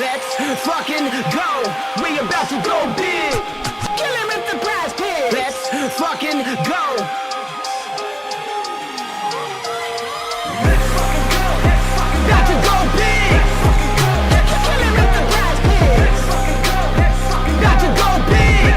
Let's fucking go. We about to go big. Kill him with the PrizePicks. Let's fucking go. Let's fucking go. About to go big. Kill him with the PrizePicks. Let's fucking go. About to go big.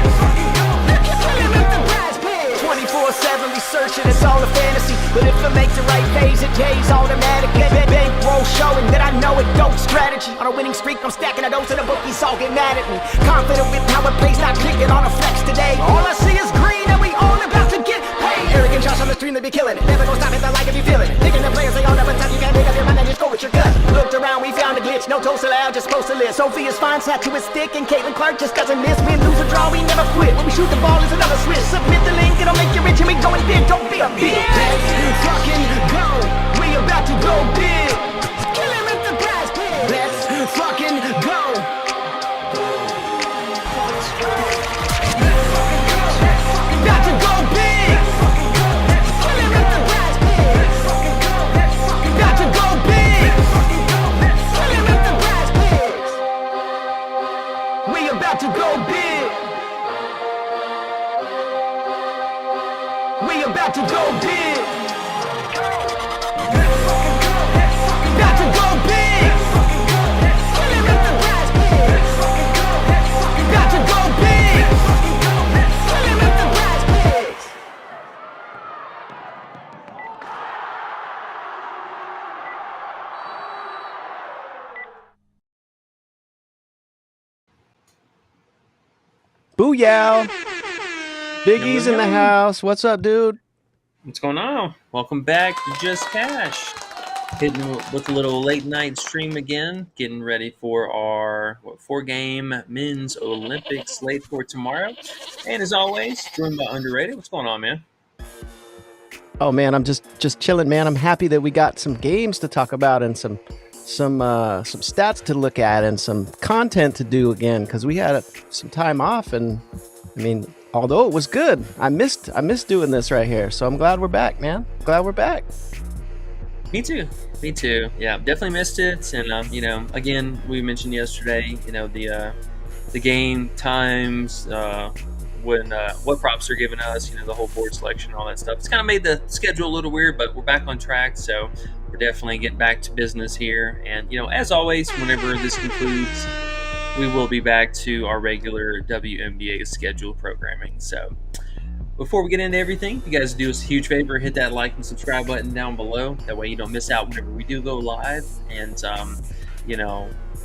Kill him with the PrizePicks. 24/7 researching, it's all a fantasy. But if I make the right phase, it pays automatic. Bankroll showing that I know it, dope strategy. On a winning streak, I'm stacking a dose of the bookies, all get mad at me. Confident with how it plays, not clicking on a flex today. All I see is green and we all about to get paid. Arrogant shots on the stream, they be killing it. Never gonna stop it, I like if you feeling it. Thinking the players, they all never time you can't make up your mind and just go with your gut. Looked around, we found a glitch, no toast allowed, just supposed to live. Sophia's fine, sat to his stick, and Caitlin Clark just doesn't miss. Win, lose or draw, we never quit. When we shoot the ball, it's another switch. Submit the link, it'll make you rich, and we going big, don't be a bitch. Let's fucking go, we about to go big. Kill him with the PrizePicks. Let's fucking go. About to go big. Kill him with the PrizePicks. About to go big. Kill him with the PrizePicks. We about to go big. We about to go big. About to go big. Kill him with the PrizePicks. About to go big. Kill him with the PrizePicks. Booyah! Biggie's in the house. What's up, dude? What's going on? Welcome back to Just Cash. Hitting with a little late night stream again. Getting ready for our 4-game men's Olympic slate for tomorrow. And as always, joined by Underrated. What's going on, man? Oh man, I'm just chilling, man. I'm happy that we got some games to talk about and some stats to look at and some content to do again because we had some time off. And I mean, although it was good, I missed doing this right here. So I'm glad we're back, man. Glad we're back. Me too. Yeah, definitely missed it. And again, we mentioned yesterday, the game times, when what props are giving us, the whole board selection, all that stuff. It's kind of made the schedule a little weird, but we're back on track. So we're definitely getting back to business here. And as always, whenever this concludes, we will be back to our regular WNBA scheduled programming. So before we get into everything, you guys do us a huge favor, hit that like and subscribe button down below. That way you don't miss out whenever we do go live. And,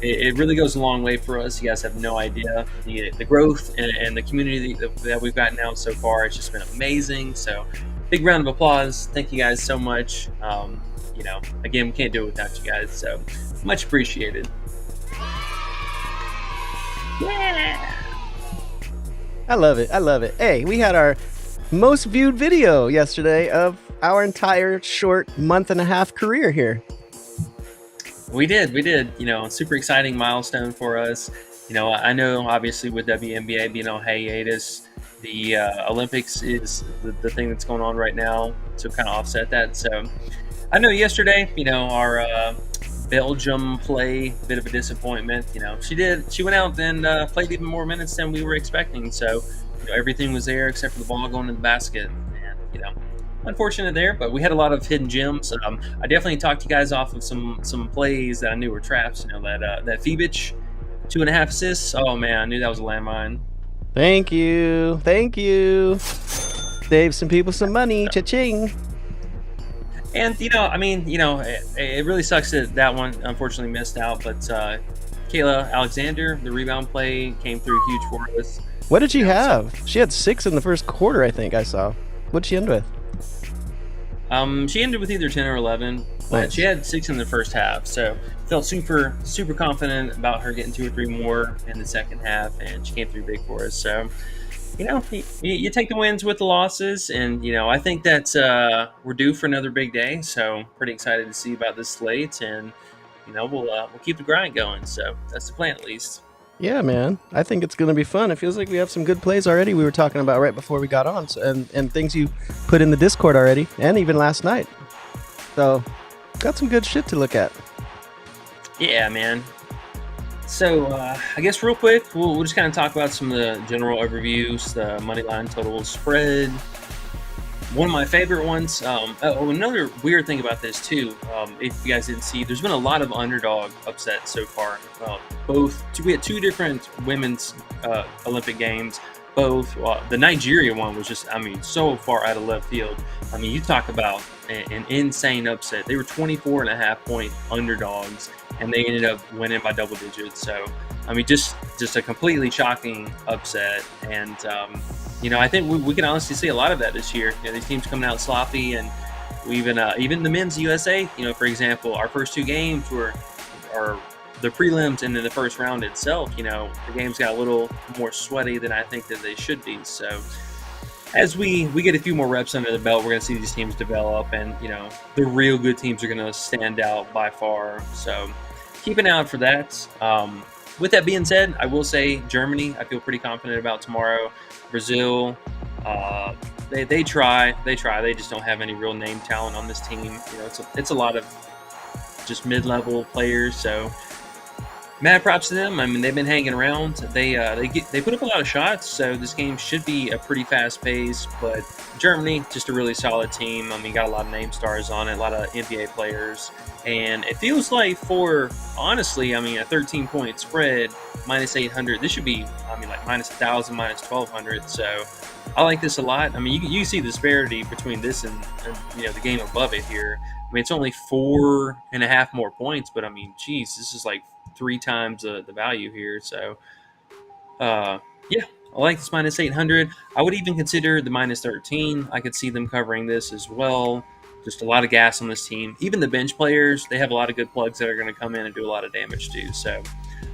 it really goes a long way for us. You guys have no idea the growth and the community that we've gotten out so far. It's just been amazing. So big round of applause. Thank you guys so much. Again, we can't do it without you guys. So much appreciated. Yeah. I love it. Hey, we had our most viewed video yesterday of our entire short month and a half career here. We did. Super exciting milestone for us. I know obviously with WNBA being on hiatus, the Olympics is the thing that's going on right now to kind of offset that. So I know yesterday, our Belgium play, a bit of a disappointment. She went out and played even more minutes than we were expecting. So everything was there except for the ball going in the basket. And unfortunate there, but we had a lot of hidden gems. I definitely talked you guys off of some plays that I knew were traps. That Phoebich 2.5 assists. Oh man, I knew that was a landmine. Thank you. Save some people some money. Cha-ching. And it really sucks that one unfortunately missed out. But Kayla Alexander, the rebound play came through huge for us. What did she have? She had 6 in the first quarter, I think I saw. What'd she end with? She ended with either 10 or 11, but Nice. She had 6 in the first half. So felt super, super confident about her getting 2 or 3 more in the second half, and she came through big for us. So, you take the wins with the losses, and, I think that we're due for another big day. So pretty excited to see about this slate, and, we'll keep the grind going. So that's the plan at least. Yeah, man. I think it's going to be fun. It feels like we have some good plays already we were talking about right before we got on, and things you put in the Discord already, and even last night. So got some good shit to look at. Yeah, man. So I guess real quick, we'll just kind of talk about some of the general overviews, the money line total spread. One of my favorite ones. Another weird thing about this too, if you guys didn't see, there's been a lot of underdog upsets so far. We had two different women's Olympic games. Both the Nigeria one was just, so far out of left field. You talk about an insane upset. They were 24.5-point underdogs, and they ended up winning by double digits. So, just a completely shocking upset. And I think we can honestly see a lot of that this year. These teams coming out sloppy, and we even the men's USA. For example, our first two games were the prelims, and then the first round itself. The games got a little more sweaty than I think that they should be. So as we get a few more reps under the belt, we're going to see these teams develop, and the real good teams are going to stand out by far. So keep an eye out for that. With that being said, I will say Germany, I feel pretty confident about tomorrow. Brazil, they try. They just don't have any real name talent on this team. It's a lot of just mid-level players. So mad props to them. They've been hanging around. They put up a lot of shots, so this game should be a pretty fast pace. But Germany, just a really solid team. Got a lot of name stars on it, a lot of NBA players, and it feels like honestly, a 13-point spread, minus 800. This should be, like minus 1,000, minus 1,200. So I like this a lot. You see the disparity between this and the game above it here. It's only 4.5 more points, but geez, this is like 3 times the value here. So, I like this minus 800. I would even consider the minus 13. I could see them covering this as well. Just a lot of gas on this team. Even the bench players, they have a lot of good plugs that are going to come in and do a lot of damage too. So,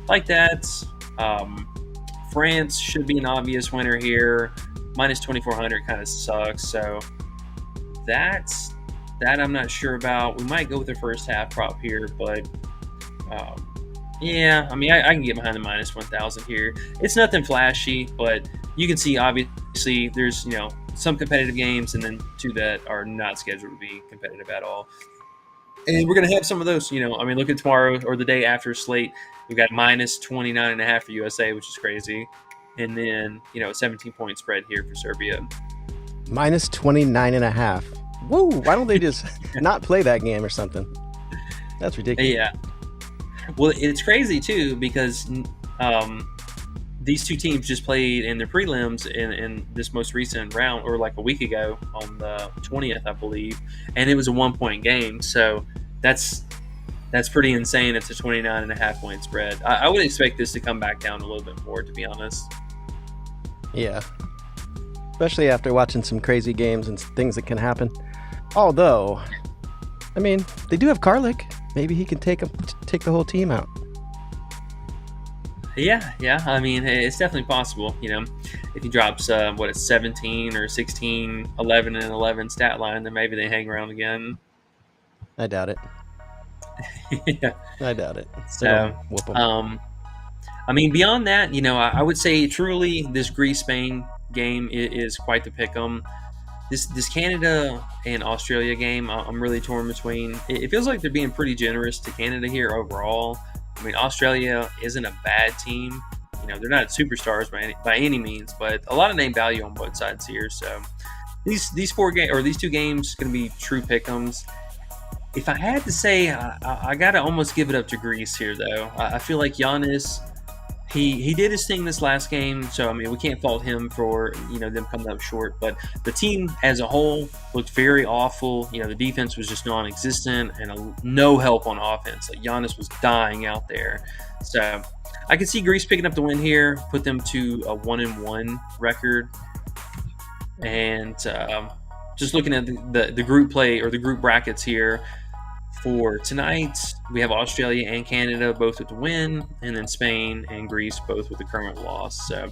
like that. France should be an obvious winner here. Minus 2,400 kind of sucks. So, that I'm not sure about. We might go with the first half prop here, but I can get behind the minus 1,000 here. It's nothing flashy, but you can see obviously there's some competitive games, and then 2 that are not scheduled to be competitive at all. And we're gonna have some of those. Look at tomorrow or the day after slate. We've got minus 29.5 for USA, which is crazy, and then 17-point spread here for Serbia. Minus 29.5. Woo! Why don't they just not play that game or something? That's ridiculous. Yeah. Well, it's crazy too because these two teams just played in their prelims in this most recent round, or like a week ago on the 20th, I believe, and it was a 1-point game. So that's pretty insane. It's a 29.5-point spread. I would expect this to come back down a little bit more, to be honest. Yeah. Especially after watching some crazy games and things that can happen. Although, they do have Karlik. Maybe he can take the whole team out. Yeah. It's definitely possible. If he drops 17 or 16, 11 and 11 stat line, then maybe they hang around again. I doubt it. Yeah, I doubt it. So, whoop them. Beyond that, I would say truly this Greece-Spain game is quite the pick'em. This Canada and Australia game, I'm really torn between. It feels like they're being pretty generous to Canada here overall. Australia isn't a bad team. They're not superstars by any means, but a lot of name value on both sides here. So these 2 games going to be true pick'ems. If I had to say, I got to almost give it up to Greece here, though. I feel like Giannis, he did his thing this last game, so we can't fault him for them coming up short. But the team as a whole looked very awful. The defense was just non-existent, and no help on offense. Like Giannis was dying out there. So I could see Greece picking up the win here, put them to a 1-1 record, and just looking at the group play or the group brackets here. For tonight, we have Australia and Canada both with the win, and then Spain and Greece both with the current loss. So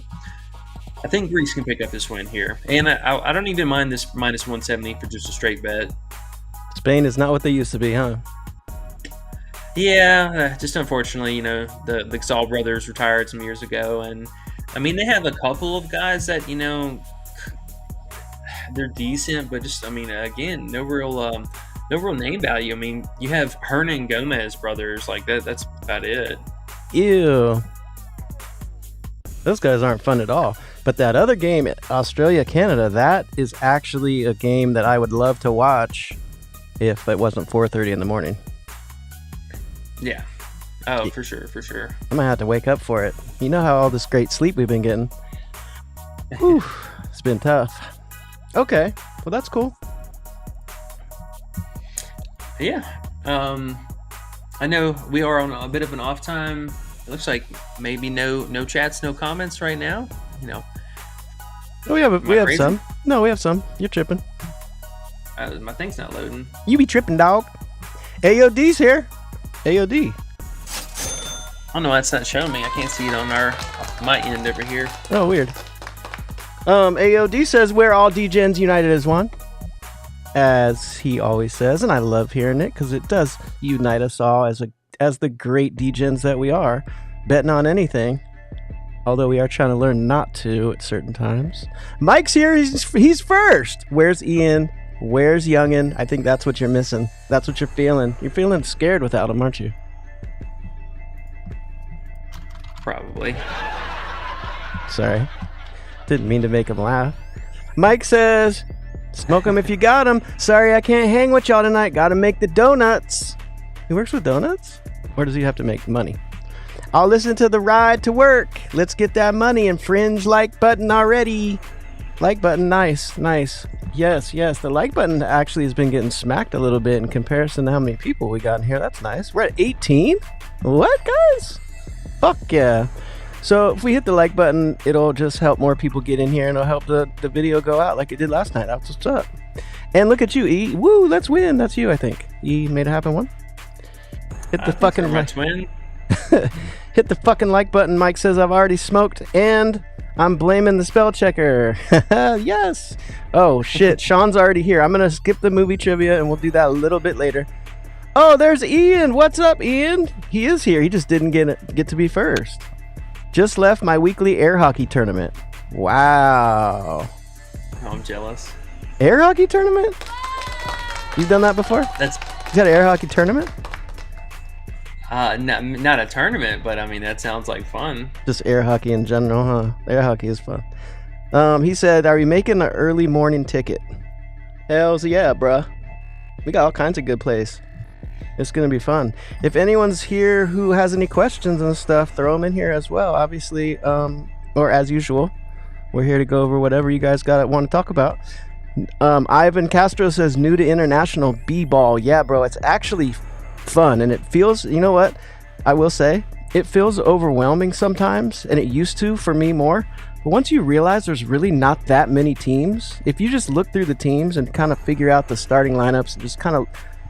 I think Greece can pick up this win here. And I don't even mind this minus 170 for just a straight bet. Spain is not what they used to be, huh? Yeah, just unfortunately, the Gasol brothers retired some years ago. And, they have a couple of guys that, they're decent, but just, again, no real name value. You have Hernan Gomez brothers, like that. That's about it. Ew. Those guys aren't fun at all. But that other game, Australia, Canada, that is actually a game that I would love to watch if it wasn't 4:30 in the morning. Yeah. Oh, for sure, for sure. I'm gonna have to wake up for it. You know how all this great sleep we've been getting. Whew, it's been tough. Okay, well that's cool. Yeah. I know we are on a bit of an off time. It looks like maybe no chats, no comments right now. You know. Oh, we have crazy? some. No, we have some. You're tripping. My thing's not loading. You be tripping, dog. AOD's here. AOD. Oh no, that's not showing me. I can't see it on my end over here. Oh, weird. AOD says we're all D-Gens united as one, as he always says, and I love hearing it because it does unite us all as the great D-Gens that we are, betting on anything. Although we are trying to learn not to at certain times. Mike's here. He's first. Where's Ian? Where's Youngin? I think that's what you're missing. That's what you're feeling. You're feeling scared without him, aren't you? Probably. Sorry. Didn't mean to make him laugh. Mike says, smoke him if you got him. Sorry, I can't hang with y'all tonight. Gotta make the donuts. He works with donuts? Or does he have to make money? I'll listen to the ride to work. Let's get that money and fringe like button already. Like button, nice. Yes. The like button actually has been getting smacked a little bit in comparison to how many people we got in here. That's nice. We're at 18? What, guys? Fuck yeah. So if we hit the like button, it'll just help more people get in here and it'll help the video go out like it did last night. That's what's up. And look at you, E. Woo, let's win. That's you, I think. E made it happen one. Hit the fucking my twin. Hit the fucking like button. Mike says I've already smoked and I'm blaming the spell checker. Yes. Oh shit, Sean's already here. I'm gonna skip the movie trivia and we'll do that a little bit later. Oh, there's Ian. What's up, Ian? He is here. He just didn't get to be first. Just left my weekly air hockey tournament. Wow. Oh, I'm jealous. Air hockey tournament? You've done that before? You got an air hockey tournament? Not a tournament, but I mean that sounds like fun. Just air hockey in general, huh? Air hockey is fun. He said, "Are we making an early morning ticket?" Hells yeah, bruh. We got all kinds of good plays. It's gonna be fun. If anyone's here who has any questions and stuff, throw them in here as well. Obviously, or as usual, we're here to go over whatever you guys want to talk about. Ivan Castro says, "New to international b-ball." Yeah, bro, it's actually fun and it feels, you know what, I will say it feels overwhelming sometimes, and it used to for me more, but once you realize there's really not that many teams, if you just look through the teams and kind of figure out the starting lineups and just kind of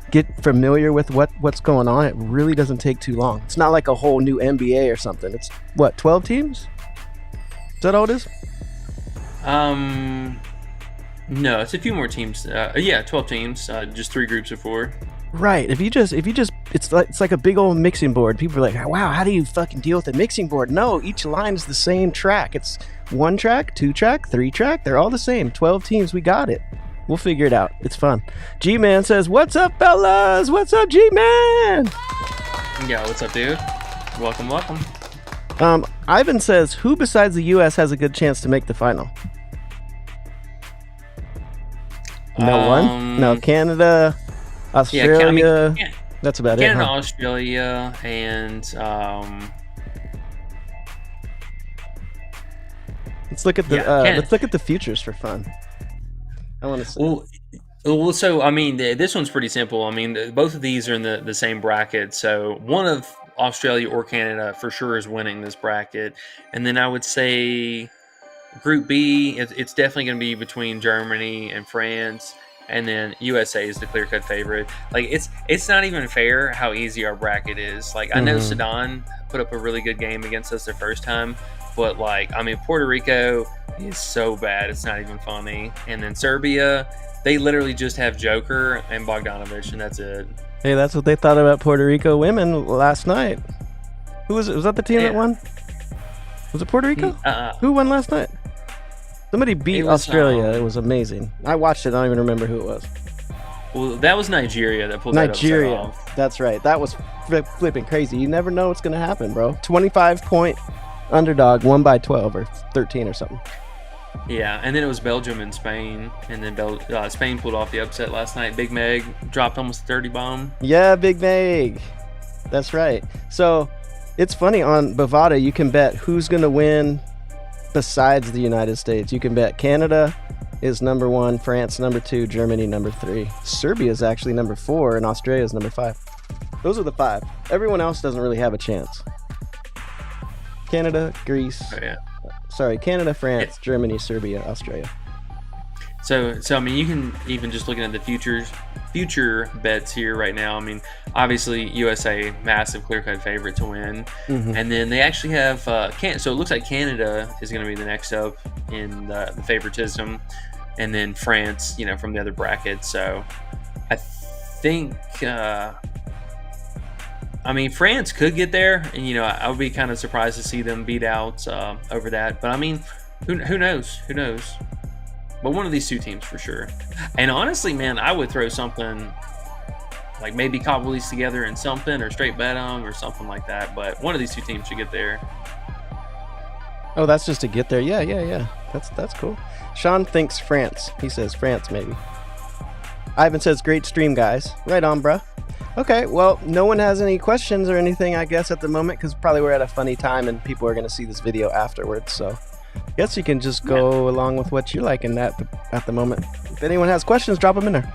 get familiar with what's going on, it really doesn't take too long. It's not like a whole new NBA or something. It's what, 12 teams? Is that all it is? No, it's a few more teams. 12 teams, just 3 groups of 4. Right. If you just, it's like a big old mixing board. People are like, wow, how do you fucking deal with a mixing board? No, each line is the same track. It's 1 track, 2 track, 3 track. They're all the same. 12 teams. We got it. We'll figure it out. It's fun. G-Man says, "What's up, fellas? What's up, G-Man?" Yeah, what's up, dude? Welcome. Ivan says, "Who besides the U.S. has a good chance to make the final?" No one? No, Canada, Australia. Yeah, that's about Canada, it, huh? Australia, and Let's look at the futures for fun. I want to see. Well, so I mean, this one's pretty simple. I mean, both of these are in the same bracket. So one of Australia or Canada for sure is winning this bracket, and then I would say Group B, it's definitely going to be between Germany and France, and then USA is the clear-cut favorite. Like it's not even fair how easy our bracket is. Like I know Sudan put up a really good game against us their first time, but like I mean Puerto Rico is so bad it's not even funny, and then Serbia, they literally just have Joker and Bogdanovic, and that's it. Hey, that's what they thought about Puerto Rico women last night. Who was it? Was that the team that won? Was it Puerto Rico? Who won last night? Somebody beat Australia. It was amazing. I watched it. I don't even remember who it was. Well, that was Nigeria that pulled that upset Nigeria. off. That's right. That was flipping crazy. You never know what's going to happen, bro. 25-point underdog, won by 12 or 13 or something. Yeah, and then it was Belgium and Spain, and then Spain pulled off the upset last night. Big Meg dropped almost a 30 bomb. Yeah, Big Meg. That's right. So it's funny, on Bovada, you can bet who's going to win besides the United States. You can bet Canada is number 1, France number 2, Germany number 3. Serbia is actually number 4, and Australia is number 5. Those are the 5. Everyone else doesn't really have a chance. Canada, Greece. Oh, yeah. Sorry, Canada, France, Germany, Serbia, Australia. So I mean, you can even just looking at the future bets here right now. I mean, obviously USA, massive clear-cut favorite to win, and then they actually have so it looks like Canada is going to be the next up in the favoritism, and then France, from the other bracket. So I think. I mean, France could get there, and I would be kind of surprised to see them beat out over that. But I mean, who knows? Who knows? But one of these two teams for sure. And honestly, man, I would throw something like maybe cobble these together in something, or straight bet them, or something like that. But one of these two teams should get there. Oh, that's just to get there. Yeah. That's cool. Sean thinks France. He says France maybe. Ivan says great stream, guys. Right on, bruh. Okay, well, no one has any questions or anything, I guess, at the moment, because probably we're at a funny time and people are going to see this video afterwards. So I guess you can just go along with what you like in that at the moment. If anyone has questions, drop them in there.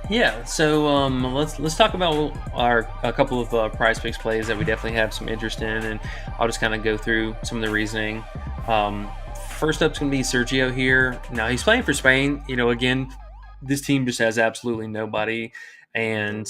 Yeah, so let's talk about a couple of PrizePicks plays that we definitely have some interest in, and I'll just kind of go through some of the reasoning. First up's going to be Sergio here. Now, he's playing for Spain. Again, this team just has absolutely nobody. And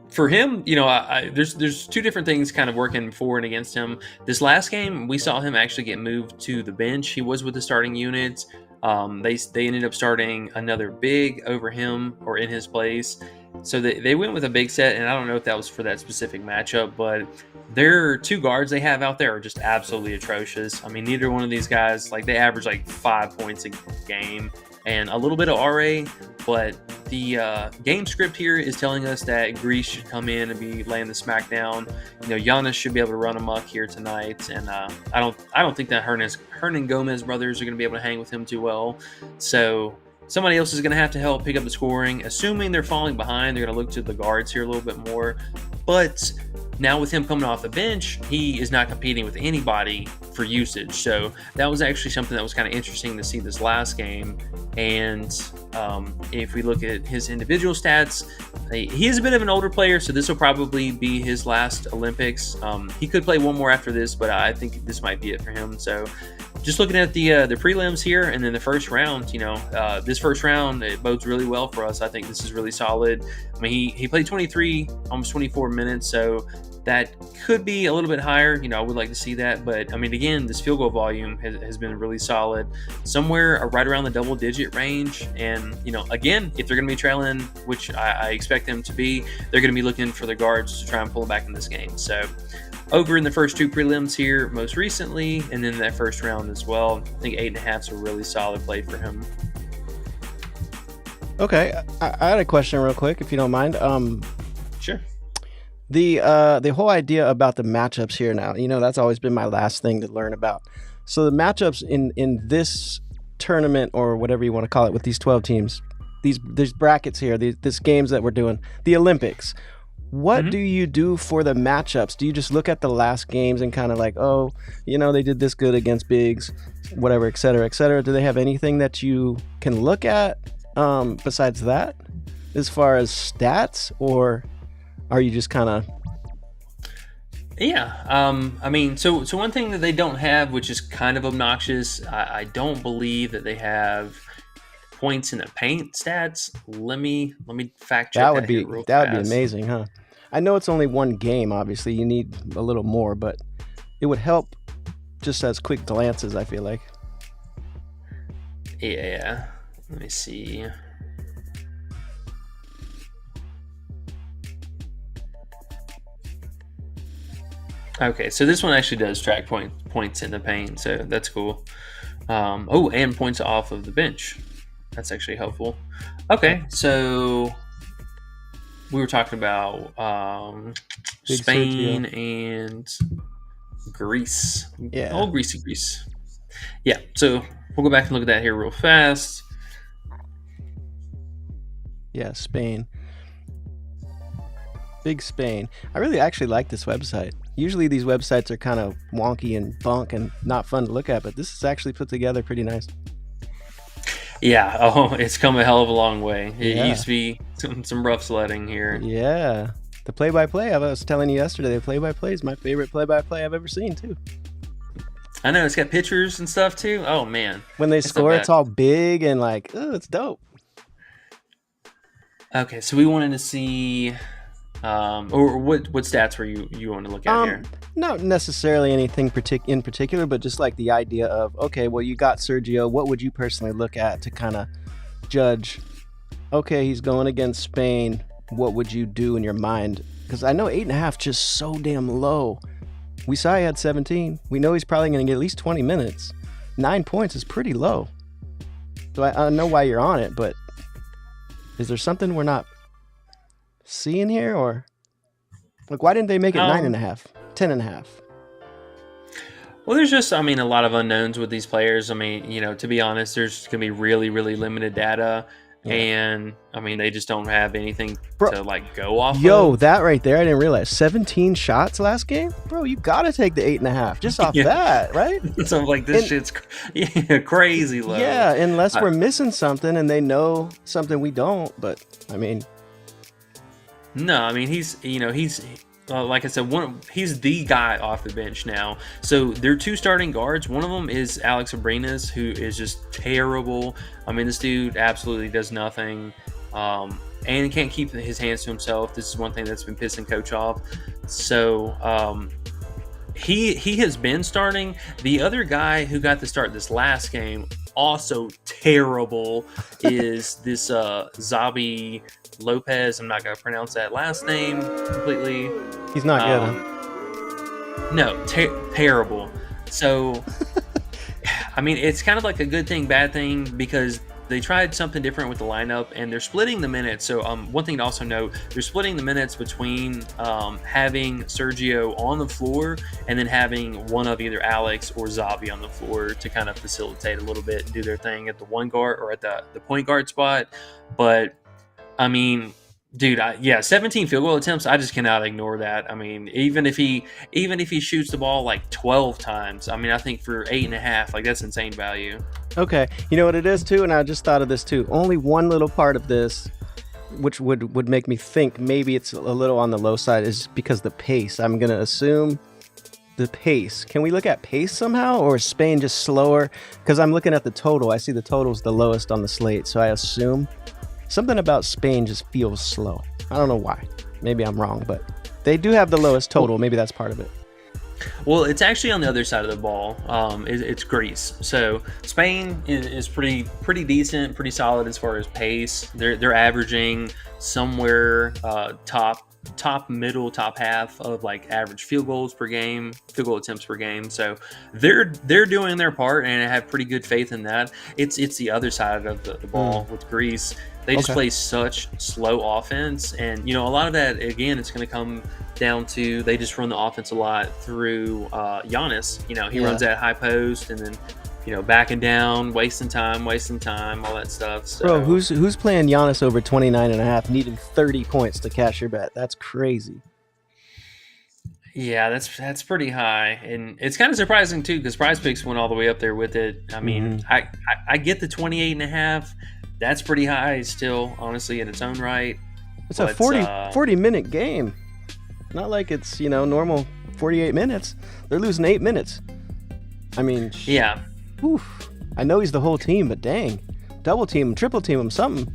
for him, there's two different things kind of working for and against him. This last game, we saw him actually get moved to the bench. He was with the starting unit. They ended up starting another big over him or in his place. So they went with a big set, and I don't know if that was for that specific matchup, but their two guards they have out there are just absolutely atrocious. I mean, neither one of these guys, they average 5 points a game and a little bit of RA, but the game script here is telling us that Greece should come in and be laying the smackdown. Giannis should be able to run amok here tonight, and I don't think that Hernan Gomez brothers are going to be able to hang with him too well. So somebody else is going to have to help pick up the scoring. Assuming they're falling behind, they're going to look to the guards here a little bit more. But now with him coming off the bench, he is not competing with anybody for usage. So that was actually something that was kind of interesting to see this last game. And if we look at his individual stats, he is a bit of an older player, so this will probably be his last Olympics. He could play one more after this, but I think this might be it for him. So just looking at the prelims here and then the first round, this first round, it bodes really well for us. I think this is really solid. I mean, he played 23, almost 24 minutes, so that could be a little bit higher. I would like to see that. But, I mean, again, this field goal volume has been really solid, somewhere right around the double-digit range. And, again, if they're going to be trailing, which I expect them to be, they're going to be looking for the guards to try and pull it back in this game. So over in the first two prelims here most recently, and then that first round as well, I think 8.5 is a really solid play for him. Okay, I had a question real quick, if you don't mind. Sure. The whole idea about the matchups here now, that's always been my last thing to learn about. So the matchups in this tournament, or whatever you want to call it, with these 12 teams, these brackets here, these games that we're doing, the Olympics, what do you do for the matchups? Do you just look at the last games and kind of they did this good against bigs, whatever, et cetera, et cetera? Do they have anything that you can look at besides that as far as stats, or are you just kind of... Yeah. I mean, so one thing that they don't have, which is kind of obnoxious, I don't believe that they have points in the paint stats. Let me fact check that would be amazing, huh? I know it's only one game, obviously. You need a little more, but it would help just as quick glances, I feel like. Yeah. Let me see. Okay, so this one actually does track points in the paint, so that's cool. And points off of the bench. That's actually helpful. Okay, so we were talking about Big Spain Sergio. and Greece. Yeah. Oh, Greece. Yeah, so we'll go back and look at that here real fast. Yeah, Spain. Big Spain. I really actually like this website. Usually these websites are kind of wonky and bunk and not fun to look at, but this is actually put together pretty nice. Yeah, it's come a hell of a long way. It Yeah. used to be some rough sledding here. Yeah. The play-by-play, I was telling you yesterday, the play-by-play is my favorite play-by-play I've ever seen, too. I know, it's got pictures and stuff too. Oh, man. When they It's not score, bad. it's all big and like, oh, it's dope. Okay, so we wanted to see, or what stats were you want to look at here? Not necessarily anything in particular, but just like the idea of, okay, well, you got Sergio. What would you personally look at to kind of judge, okay, he's going against Spain. What would you do in your mind? Because I know 8.5 just so damn low. We saw he had 17. We know he's probably going to get at least 20 minutes. 9 points is pretty low. So I know why you're on it, but is there something we're not seeing here? Or like, why didn't they make it 9.5, 10.5? Well, there's just, a lot of unknowns with these players. To be honest, there's going to be really, really limited data. Yeah. And, they just don't have anything Bro, to, go off Yo, of. that right there, I didn't realize. 17 shots last game? Bro, you got to take the 8.5 just off that, right? So, this shit's crazy low. Yeah, unless we're missing something and they know something we don't. But, No, he's like I said, he's the guy off the bench now. So they're two starting guards. One of them is Alex Abrinas, who is just terrible. This dude absolutely does nothing, and can't keep his hands to himself. This is one thing that's been pissing coach off. So he has been starting. The other guy who got to start this last game, also terrible, is this Zabi Lopez. I'm not going to pronounce that last name completely. he's not good. Huh? No, terrible. So, it's kind of like a good thing, bad thing, because they tried something different with the lineup, and they're splitting the minutes. So, one thing to also note, they're splitting the minutes between having Sergio on the floor and then having one of either Alex or Zabi on the floor to kind of facilitate a little bit and do their thing at the one guard or at the point guard spot. But dude, 17 field goal attempts. I just cannot ignore that. Even if he shoots the ball 12 times, I think for 8.5, that's insane value. Okay, you know what it is too, and I just thought of this too. Only one little part of this, which would make me think maybe it's a little on the low side, is because the pace. I'm gonna assume the pace. Can we look at pace somehow, or is Spain just slower? Because I'm looking at the total. I see the total's the lowest on the slate, so I assume something about Spain just feels slow. I don't know why. Maybe I'm wrong, but they do have the lowest total. Maybe that's part of it. Well, it's actually on the other side of the ball. It's Greece. So Spain is pretty decent, pretty solid as far as pace. They're averaging somewhere top middle, top half of average field goal attempts per game. So they're doing their part, and I have pretty good faith in that. It's the other side of the ball with Greece. They just play such slow offense, and a lot of that, again, it's going to come down to they just run the offense a lot through Giannis. He runs that high post, and then backing down, wasting time, all that stuff. So, bro, who's playing Giannis over 29.5, needing 30 points to cash your bet? That's crazy. Yeah, that's pretty high, and it's kind of surprising too because PrizePicks went all the way up there with it. I get the 28.5. That's pretty high still, honestly, in its own right. It's a 40-minute game. Not like it's, normal 48 minutes. They're losing 8 minutes. Yeah. Oof. I know he's the whole team, but dang. Double team him, triple team him, something.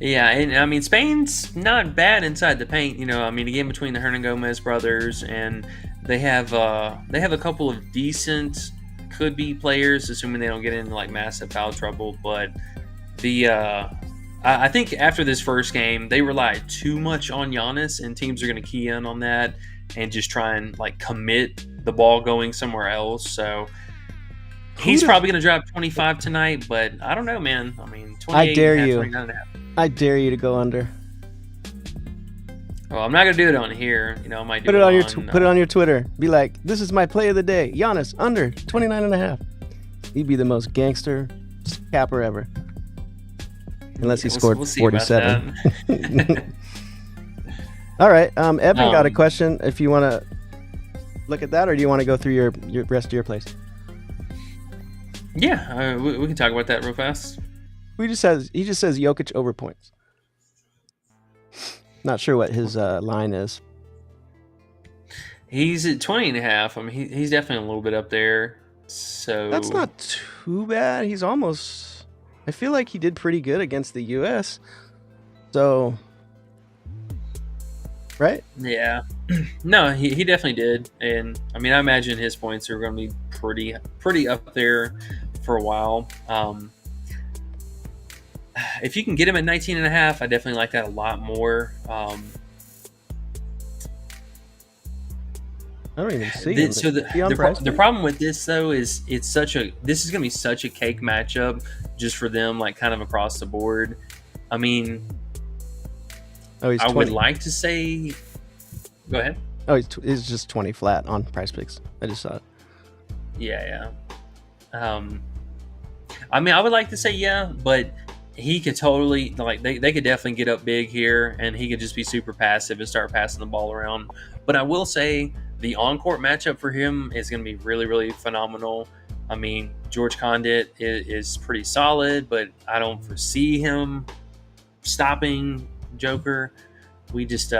Yeah, and Spain's not bad inside the paint. Again, between the Hernan Gomez brothers, and they have a couple of decent could-be players, assuming they don't get into massive foul trouble. But I think after this first game, they relied too much on Giannis, and teams are going to key in on that and just try and commit the ball going somewhere else. So He's probably going to drop 25 tonight, but I don't know, man. I mean, 28 I dare and a half, you. 29 and a half. I dare you to go under. Well, I'm not going to do it on here. I might do Put it on your put it uh, on your Twitter. Be like, this is my play of the day. Giannis under 29 and a half. He'd be the most gangster capper ever. Unless he scored we'll see about 47. All right. Evan got a question. If you want to look at that, or do you want to go through your rest of your plays? Yeah, we can talk about that real fast. He just says Jokic over points. Not sure what his line is. He's at 20 and a half. I mean, he's definitely a little bit up there. So That's not too bad. He's almost. I feel like he did pretty good against the U.S. So, right? Yeah. No, he definitely did. And I mean, I imagine his points are going to be pretty up there for a while. If you can get him at 19 and a half, I definitely like that a lot more. I don't even see him. So the problem with this though is this is going to be such a cake matchup just for them, like kind of across the board. I mean, he's 20. I would like to say, go ahead. Oh, he's just 20 flat on PrizePicks. I just saw it. Yeah. I mean, I would like to say yeah, but he could totally they could definitely get up big here, and he could just be super passive and start passing the ball around. But I will say the on-court matchup for him is going to be really, really phenomenal. I mean, George Condit is pretty solid, but I don't foresee him stopping Joker. We just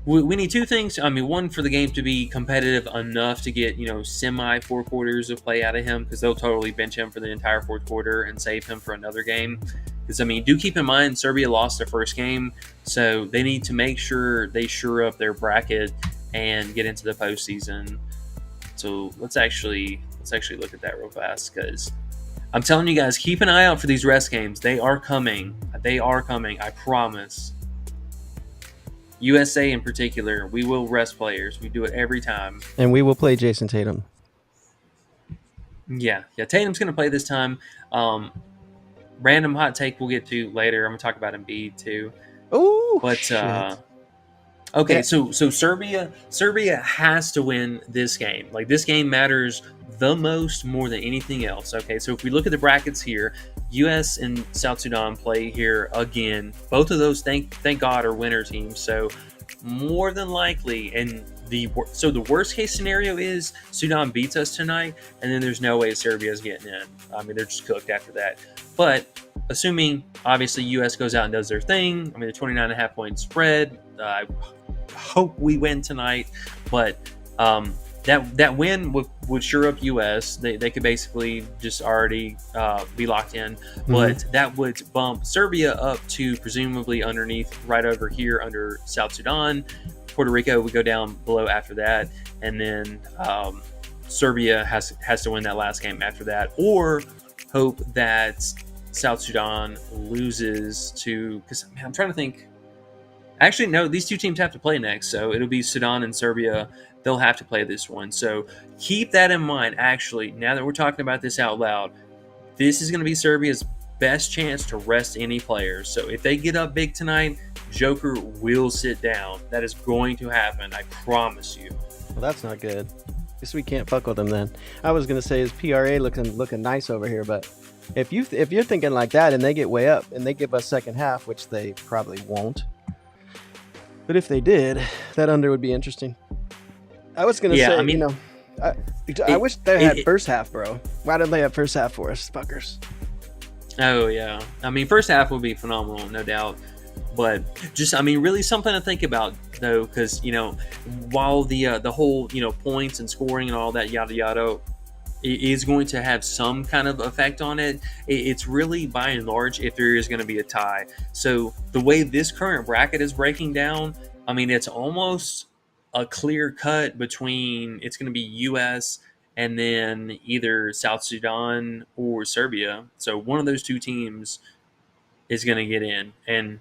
we need two things. I mean, one, for the game to be competitive enough to get semi 4 quarters of play out of him, because they'll totally bench him for the entire 4th quarter and save him for another game. Because I mean, do keep in mind Serbia lost their first game, so they need to make sure they shore up their bracket and get into the postseason. So let's actually look at that real fast, because I'm telling you guys, keep an eye out for these rest games. They are coming. I promise. USA in particular, we will rest players. We do it every time. And we will play Jason Tatum. Yeah. Tatum's going to play this time. Random hot take we'll get to later. I'm going to talk about Embiid too. Oh, but shit. Okay, Yeah. so Serbia has to win this game. Like, this game matters the most, more than anything else. Okay, so if we look at the brackets here, U.S. and South Sudan play here again. Both of those, thank God, are winner teams. So more than likely, and the worst case scenario is Sudan beats us tonight, and then there's no way Serbia's getting in. I mean, they're just cooked after that. But assuming, obviously, U.S. goes out and does their thing, I mean, the 29.5 point spread, I hope we win tonight. But that win would shore up U.S. They could basically just already be locked in. Mm-hmm. But that would bump Serbia up to presumably underneath, right over here under South Sudan. Puerto Rico would go down below after that. And then Serbia has to win that last game after that, or hope that South Sudan loses to, because I'm trying to think. Actually, no, these two teams have to play next, so it'll be Sudan and Serbia. They'll have to play this one. So keep that in mind. Actually, now that we're talking about this out loud, this is going to be Serbia's best chance to rest any players. So if they get up big tonight, Joker will sit down. That is going to happen. I promise you. Well, that's not good. Guess we can't fuck with him then. I was going to say, his PRA looking nice over here, but if you're thinking like that and they get way up and they give us second half, which they probably won't, but if they did, that under would be interesting. I was going to say, I mean, I wish they had first half, bro. Why didn't they have first half for us, fuckers? Oh, yeah. I mean, first half would be phenomenal, no doubt. But just, I mean, really something to think about, though, because, while the whole, points and scoring and all that yada yada is going to have some kind of effect on it, it's really, by and large, if there is going to be a tie. So the way this current bracket is breaking down, I mean, it's almost a clear cut between, it's going to be U.S. and then either South Sudan or Serbia. So one of those two teams is going to get in. And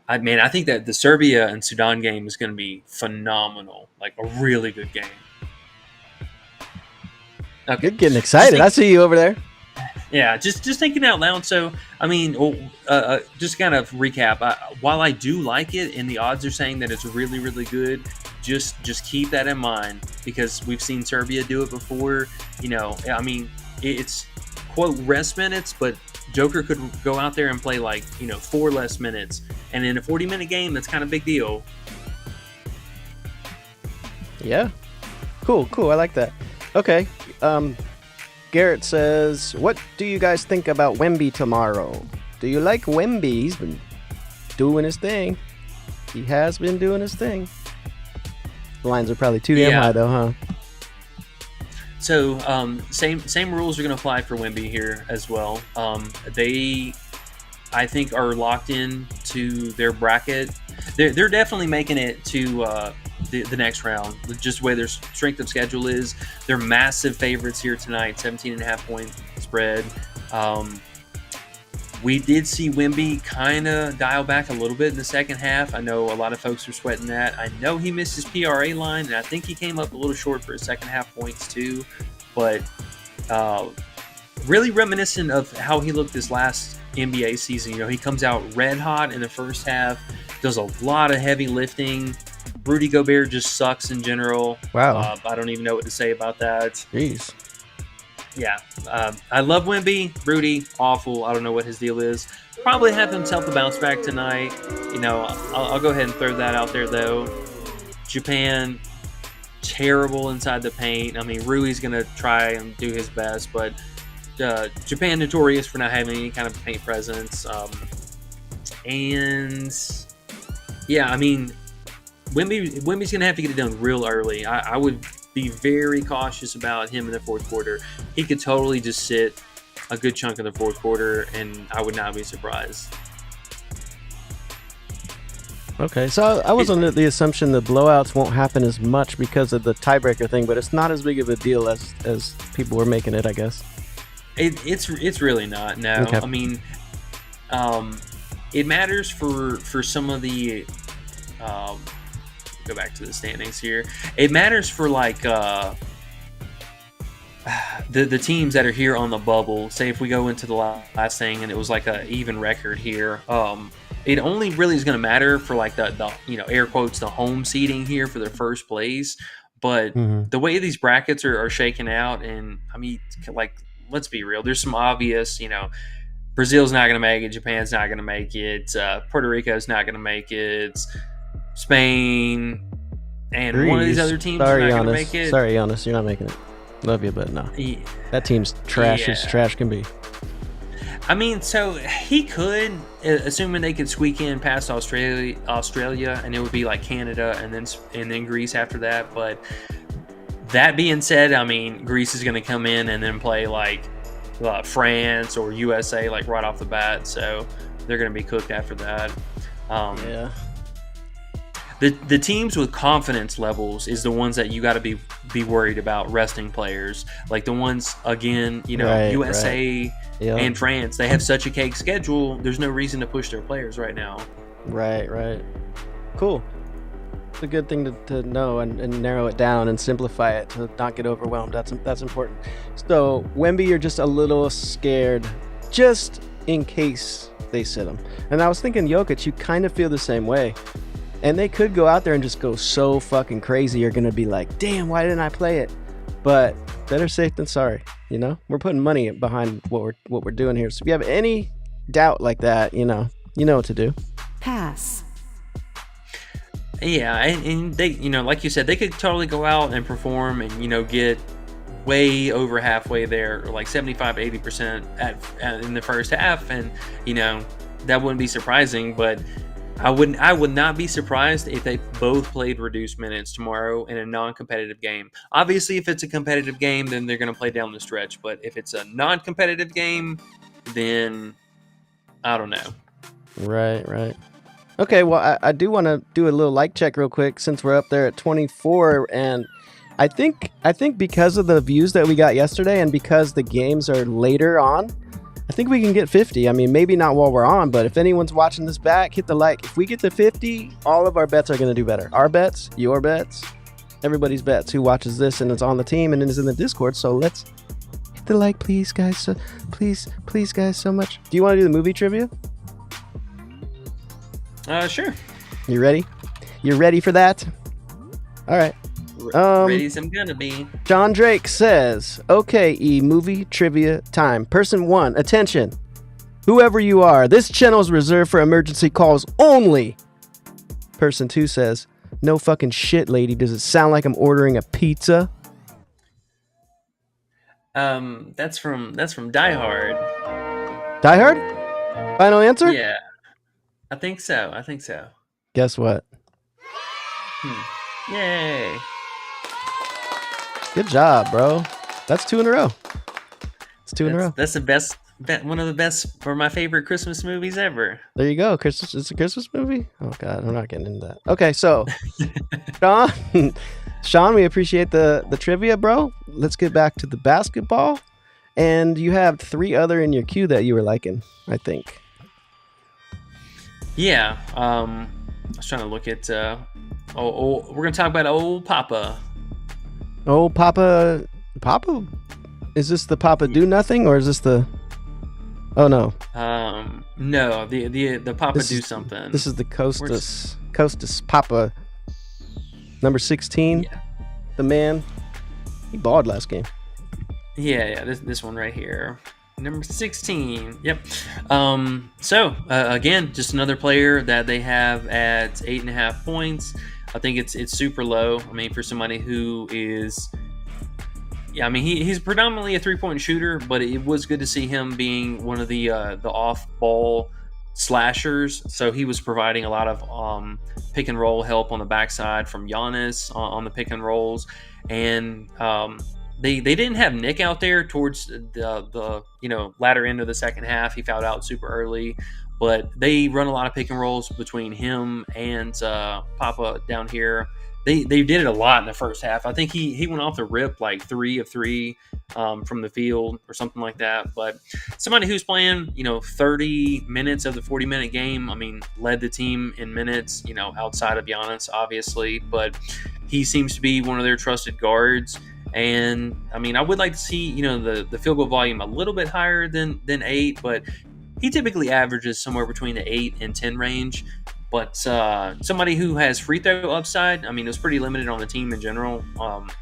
I think that the Serbia and Sudan game is going to be phenomenal, like a really good game. Okay. You're getting excited. I see you over there. Yeah, just thinking out loud. So, I mean, just kind of recap. While I do like it, and the odds are saying that it's really, really good, just keep that in mind because we've seen Serbia do it before. I mean, it's quote rest minutes, but Joker could go out there and play 4 less minutes, and in a 40-minute game, that's kind of a big deal. Yeah. Cool. I like that. Okay. Garrett says, what do you guys think about Wemby tomorrow? Do you like Wemby? He's been doing his thing. He has been doing his thing. The lines are probably too damn high, though, huh? So, same rules are going to apply for Wemby here as well. They, I think, are locked in to their bracket. They're definitely making it to the next round, just the way their strength of schedule is. They're massive favorites here tonight, 17.5 point spread. We did see Wemby kind of dial back a little bit in the second half. I know a lot of folks are sweating that. I know he missed his PRA line, and I think he came up a little short for his second half points too. But really reminiscent of how he looked this last NBA season. He comes out red hot in the first half, does a lot of heavy lifting. Rudy Gobert just sucks in general. Wow. I don't even know what to say about that. Jeez. Yeah. I love Wemby. Rudy, awful. I don't know what his deal is. Probably have himself a bounce back tonight. I'll go ahead and throw that out there, though. Japan, terrible inside the paint. I mean, Rui's going to try and do his best, but Japan notorious for not having any kind of paint presence. And, yeah, I mean, Wemby's going to have to get it done real early. I would be very cautious about him in the fourth quarter. He could totally just sit a good chunk of the fourth quarter, and I would not be surprised. Okay, so I was under the assumption the blowouts won't happen as much because of the tiebreaker thing, but it's not as big of a deal as people were making it, I guess. It's really not. No, okay. I mean, it matters for some of the. Go back to the standings here. It matters for the teams that are here on the bubble. Say if we go into the last thing and it was like a even record here, it only really is going to matter for the air quotes the home seeding here for their first place. But the way these brackets are shaking out, and I mean, let's be real. There's some obvious, Brazil's not going to make it, Japan's not going to make it, Puerto Rico's not going to make it. Spain and Greece. One of these other teams are not going to make it. Sorry, Giannis, you're not making it. Love you, but no. Yeah. That team's trash as trash can be. I mean, so he could, assuming they could squeak in past Australia, and it would be like Canada and then Greece after that. But that being said, I mean, Greece is going to come in and then play France or USA right off the bat, so they're going to be cooked after that. Yeah. The teams with confidence levels is the ones that you got to be worried about resting players. Like the ones, again, USA and France, they have such a cake schedule. There's no reason to push their players right now. Right. Cool. It's a good thing to know and narrow it down and simplify it to not get overwhelmed. That's important. So, Wemby, you're just a little scared just in case they sit him. And I was thinking, Jokic, you kind of feel the same way. And they could go out there and just go so fucking crazy. You're going to be like, damn, why didn't I play it? But better safe than sorry. We're putting money behind what we're doing here. So if you have any doubt like that, you know what to do. Pass. Yeah. And they, like you said, they could totally go out and perform and, get way over halfway there, or 75, 80% in the first half. And, that wouldn't be surprising, but I would not be surprised if they both played reduced minutes tomorrow in a non-competitive game. Obviously, if it's a competitive game, then they're going to play down the stretch. But if it's a non-competitive game, then I don't know. Right. Okay, well, I do want to do a little like check real quick since we're up there at 24. And I think because of the views that we got yesterday and because the games are later on, I think we can get 50. I mean, maybe not while we're on, but if anyone's watching this back, hit the like. If we get to 50, all of our bets are going to do better. Our bets, your bets, everybody's bets who watches this and is on the team and is in the Discord. So let's hit the like, please, guys. So please, guys, so much. Do you want to do the movie trivia? Sure. You ready? You ready for that? All right. Ready as I'm gonna be. John Drake says, "Okay, movie trivia time. Person 1, attention. Whoever you are, this channel is reserved for emergency calls only." Person 2 says, "No fucking shit, lady. Does it sound like I'm ordering a pizza?" That's from Die Hard. Die Hard? Final answer? Yeah, I think so. Guess what? Yay! Good job, bro. That's 2 in a row. It's 2 in a row. That's the best. One of the best or my favorite Christmas movies ever. There you go. Christmas. It's a Christmas movie. Oh God, I'm not getting into that. Okay, so Sean, we appreciate the trivia, bro. Let's get back to the basketball. And you have 3 other in your queue that you were liking, I think. Yeah. I was trying to look at. We're gonna talk about old Papa. Oh, Papa. Is this the Papa Do Nothing, or is this the? Oh no. No, the Papa Do Something. This is the Costas Papa. Number 16. Yeah. The man. He balled last game. Yeah. This one right here. Number 16. Yep. So again, just another player that they have at 8.5 points. I think it's super low. I mean, for somebody who is, yeah, I mean he's predominantly a 3-point shooter, but it was good to see him being one of the off-ball slashers. So he was providing a lot of pick and roll help on the backside from Giannis on the pick and rolls, and They didn't have Nick out there towards the latter end of the second half. He fouled out super early, but they run a lot of pick and rolls between him and Papa down here. They did it a lot in the first half. I think he went off the rip like 3 of 3 from the field or something like that. But somebody who's playing 30 minutes of the 40-minute game. I mean, led the team in minutes. Outside of Giannis, obviously, but he seems to be one of their trusted guards. And I mean, I would like to see the field goal volume a little bit higher than 8, but he typically averages somewhere between the 8 and 10 range. But somebody who has free throw upside, I mean, it was pretty limited on the team in general.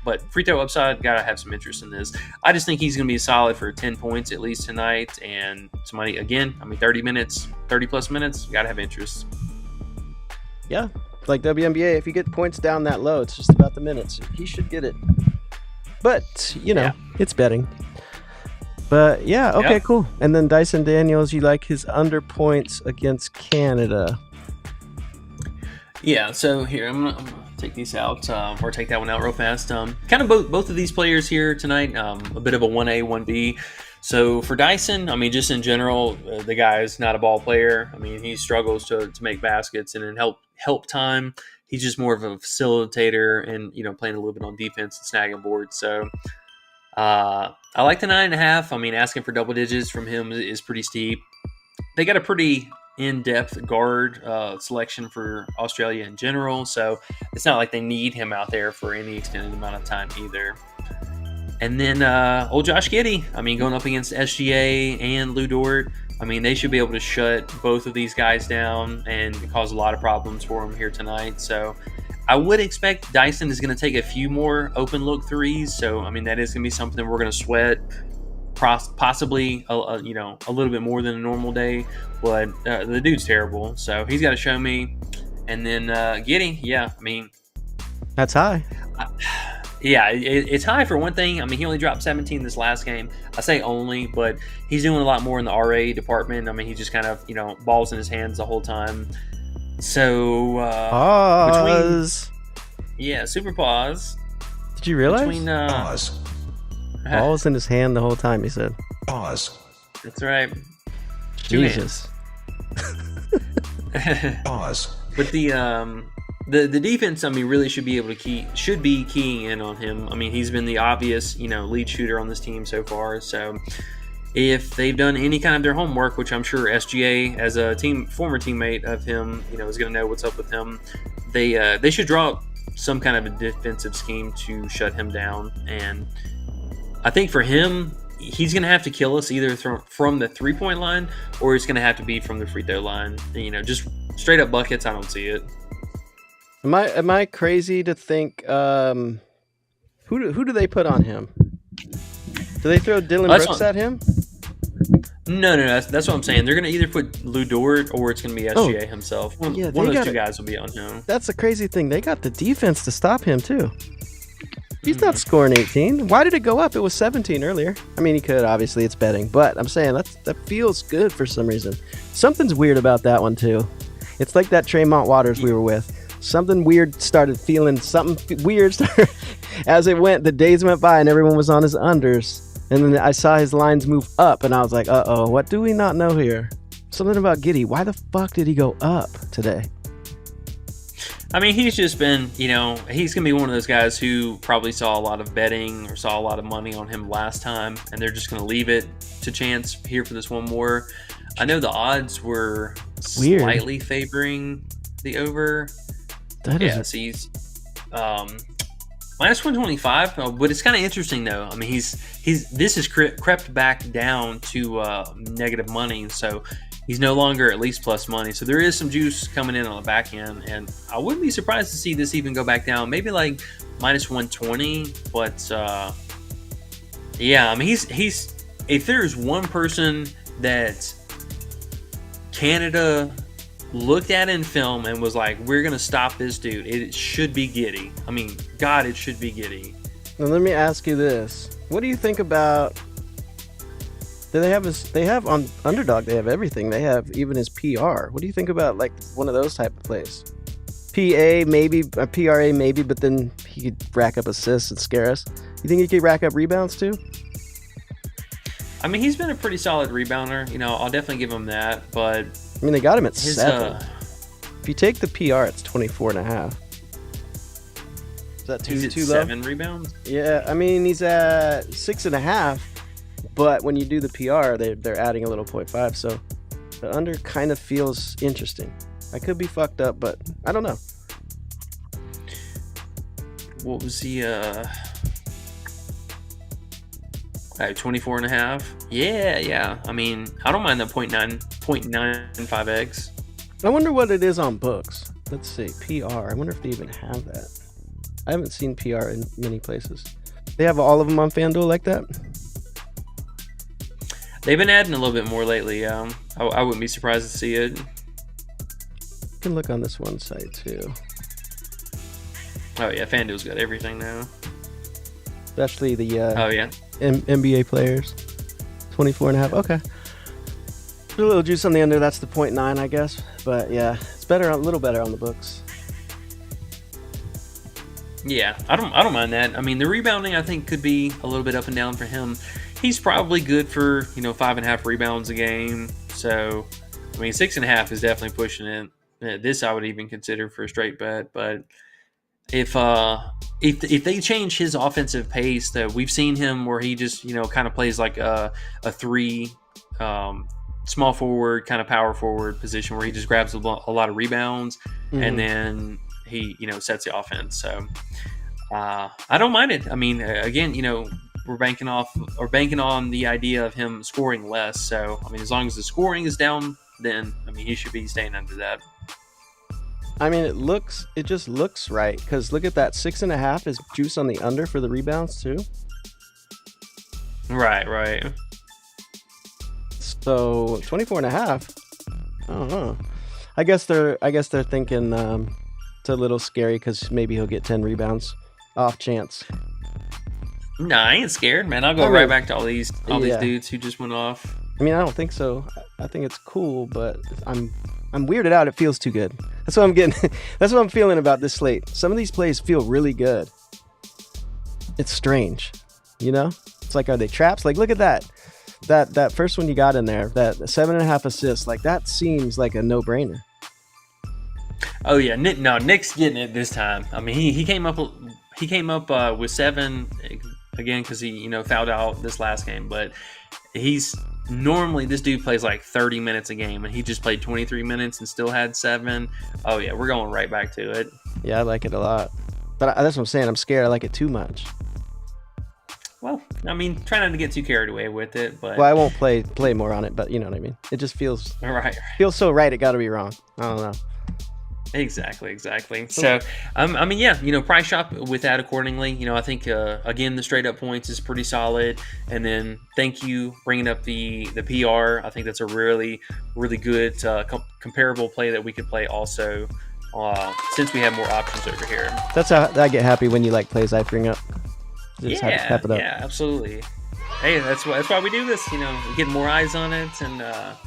But free throw upside, gotta have some interest in this. I just think he's going to be solid for 10 points at least tonight. And somebody, again, I mean, 30 plus minutes, gotta have interest. Yeah, like WNBA, if you get points down that low, it's just about the minutes. He should get it. But, It's betting. But, yeah, okay, Yeah. cool. And then Dyson Daniels, you like his under points against Canada. Yeah, so here, I'm gonna take these out, or take that one out real fast. Kind of both of these players here tonight, a bit of a 1A, 1B. So for Dyson, I mean, just in general, the guy is not a ball player. I mean, he struggles to make baskets, and in help time, he's just more of a facilitator and, playing a little bit on defense and snagging boards. So I like the 9.5. I mean, asking for double digits from him is pretty steep. They got a pretty in-depth guard selection for Australia in general, so it's not like they need him out there for any extended amount of time either. And then old Josh Giddey, I mean, going up against SGA and Lou Dort, I mean, they should be able to shut both of these guys down and cause a lot of problems for them here tonight. So I would expect Dyson is going to take a few more open look threes. So, I mean, that is going to be something we're going to sweat possibly, a little bit more than a normal day. But the dude's terrible. So he's got to show me. And then Giddey, yeah, I mean. That's high. Yeah, it's high for one thing. I mean, he only dropped 17 this last game. I say only, but he's doing a lot more in the RA department. I mean, he just kind of, balls in his hands the whole time. So, pause. Super pause. Did you realize? Pause. Balls in his hand the whole time, he said. Pause. That's right. Jesus. Pause. But the defense, I mean, really should be keying in on him. I mean, he's been the obvious, lead shooter on this team so far. So if they've done any kind of their homework, which I'm sure SGA, as a former teammate of him, is going to know what's up with him. They should draw some kind of a defensive scheme to shut him down. And I think for him, he's going to have to kill us either from the 3-point line, or it's going to have to be from the free throw line. Just straight up buckets. I don't see it. Am I crazy to think who do they put on him? Do they throw Dylan Brooks at him? No. That's what I'm saying. They're going to either put Lou Dort or it's going to be SGA himself. One of those two guys will be on him. That's the crazy thing. They got the defense to stop him too. He's not scoring 18. Why did it go up? It was 17 earlier. I mean, he could. Obviously, it's betting. But I'm saying that feels good for some reason. Something's weird about that one too. It's like that Tremont Waters we were with. Something weird started feeling something weird as it went. The days went by and everyone was on his unders. And then I saw his lines move up and I was like, uh-oh, what do we not know here? Something about Giddey. Why the fuck did he go up today? I mean, he's just been, he's going to be one of those guys who probably saw a lot of betting or saw a lot of money on him last time, and they're just going to leave it to chance here for this one more. I know the odds were slightly favoring the over. That is so he's minus 125, but it's kind of interesting though. I mean, this has crept back down to negative money, so he's no longer at least plus money. So there is some juice coming in on the back end, and I wouldn't be surprised to see this even go back down, maybe like minus 120. But I mean, he's if there's one person that Canada looked at in film and was like, we're going to stop this dude, it should be Giddey. I mean, God, it should be Giddey. Now let me ask you this. What do you think about, they have on Underdog, they have everything. They have even his PR. What do you think about like one of those type of plays? PA maybe, PRA maybe, but then he could rack up assists and scare us. You think he could rack up rebounds too? I mean, he's been a pretty solid rebounder. I'll definitely give him that, but I mean, they got him at 7. If you take the PR, it's 24.5. Is that too low? 7 rebounds? Yeah, I mean, he's at 6.5, but when you do the PR, they're adding a little 0.5, so the under kind of feels interesting. I could be fucked up, but I don't know. What was the 24.5? Yeah. I mean, I don't mind the 0.95x. I wonder what it is on books. Let's see, PR. I wonder if they even have that. I haven't seen PR in many places. They have all of them on FanDuel like that? They've been adding a little bit more lately. I wouldn't be surprised to see it. You can look on this one site too. Oh yeah, FanDuel's got everything now. Especially the NBA players. 24.5. Okay. A little juice on the under. That's the 0.9, I guess. But yeah, it's better, a little better on the books. Yeah, I don't mind that. I mean, the rebounding I think could be a little bit up and down for him. He's probably good for 5.5 rebounds a game. So, I mean, 6.5 is definitely pushing it. This I would even consider for a straight bet. But if they change his offensive pace, that we've seen him where he just kind of plays like a 3 small forward, kind of power forward position where he just grabs a lot of rebounds and then he sets the offense. So I don't mind it. I mean, again, we're banking on the idea of him scoring less. So I mean, as long as the scoring is down, then I mean he should be staying under that. I mean, it just looks right, because look at that, 6.5 is juice on the under for the rebounds too. Right. So 24.5. I don't know. I guess they're thinking it's a little scary because maybe he'll get 10 rebounds off chance. Nah, I ain't scared, man. I'll go right back to all these dudes who just went off. I mean, I don't think so. I think it's cool, but I'm weirded out. It feels too good. That's what I'm getting. That's what I'm feeling about this slate. Some of these plays feel really good. It's strange, It's like, are they traps? Like, look at that first one you got in there. That 7.5 assists. Like, that seems like a no-brainer. Oh yeah, Nick's getting it this time. I mean, he came up with 7 again because he fouled out this last game, but normally this dude plays like 30 minutes a game, and he just played 23 minutes and still had 7. Oh yeah, we're going right back to it. Yeah, I like it a lot. But that's what I'm saying. I'm scared. I like it too much. Well, I mean, try not to get too carried away with it, but Well, I won't play more on it, but you know what I mean. It just feels right. so right. It got to be wrong. I don't know. Exactly. So, I mean, yeah, price shop with that accordingly. I think again the straight up points is pretty solid, and then thank you bringing up the PR. I think that's a really good comparable play that we could play also, since we have more options over here. That's how I get happy when you like plays I bring up. Just have it up. Yeah, absolutely. Hey, that's why we do this. Get more eyes on it, and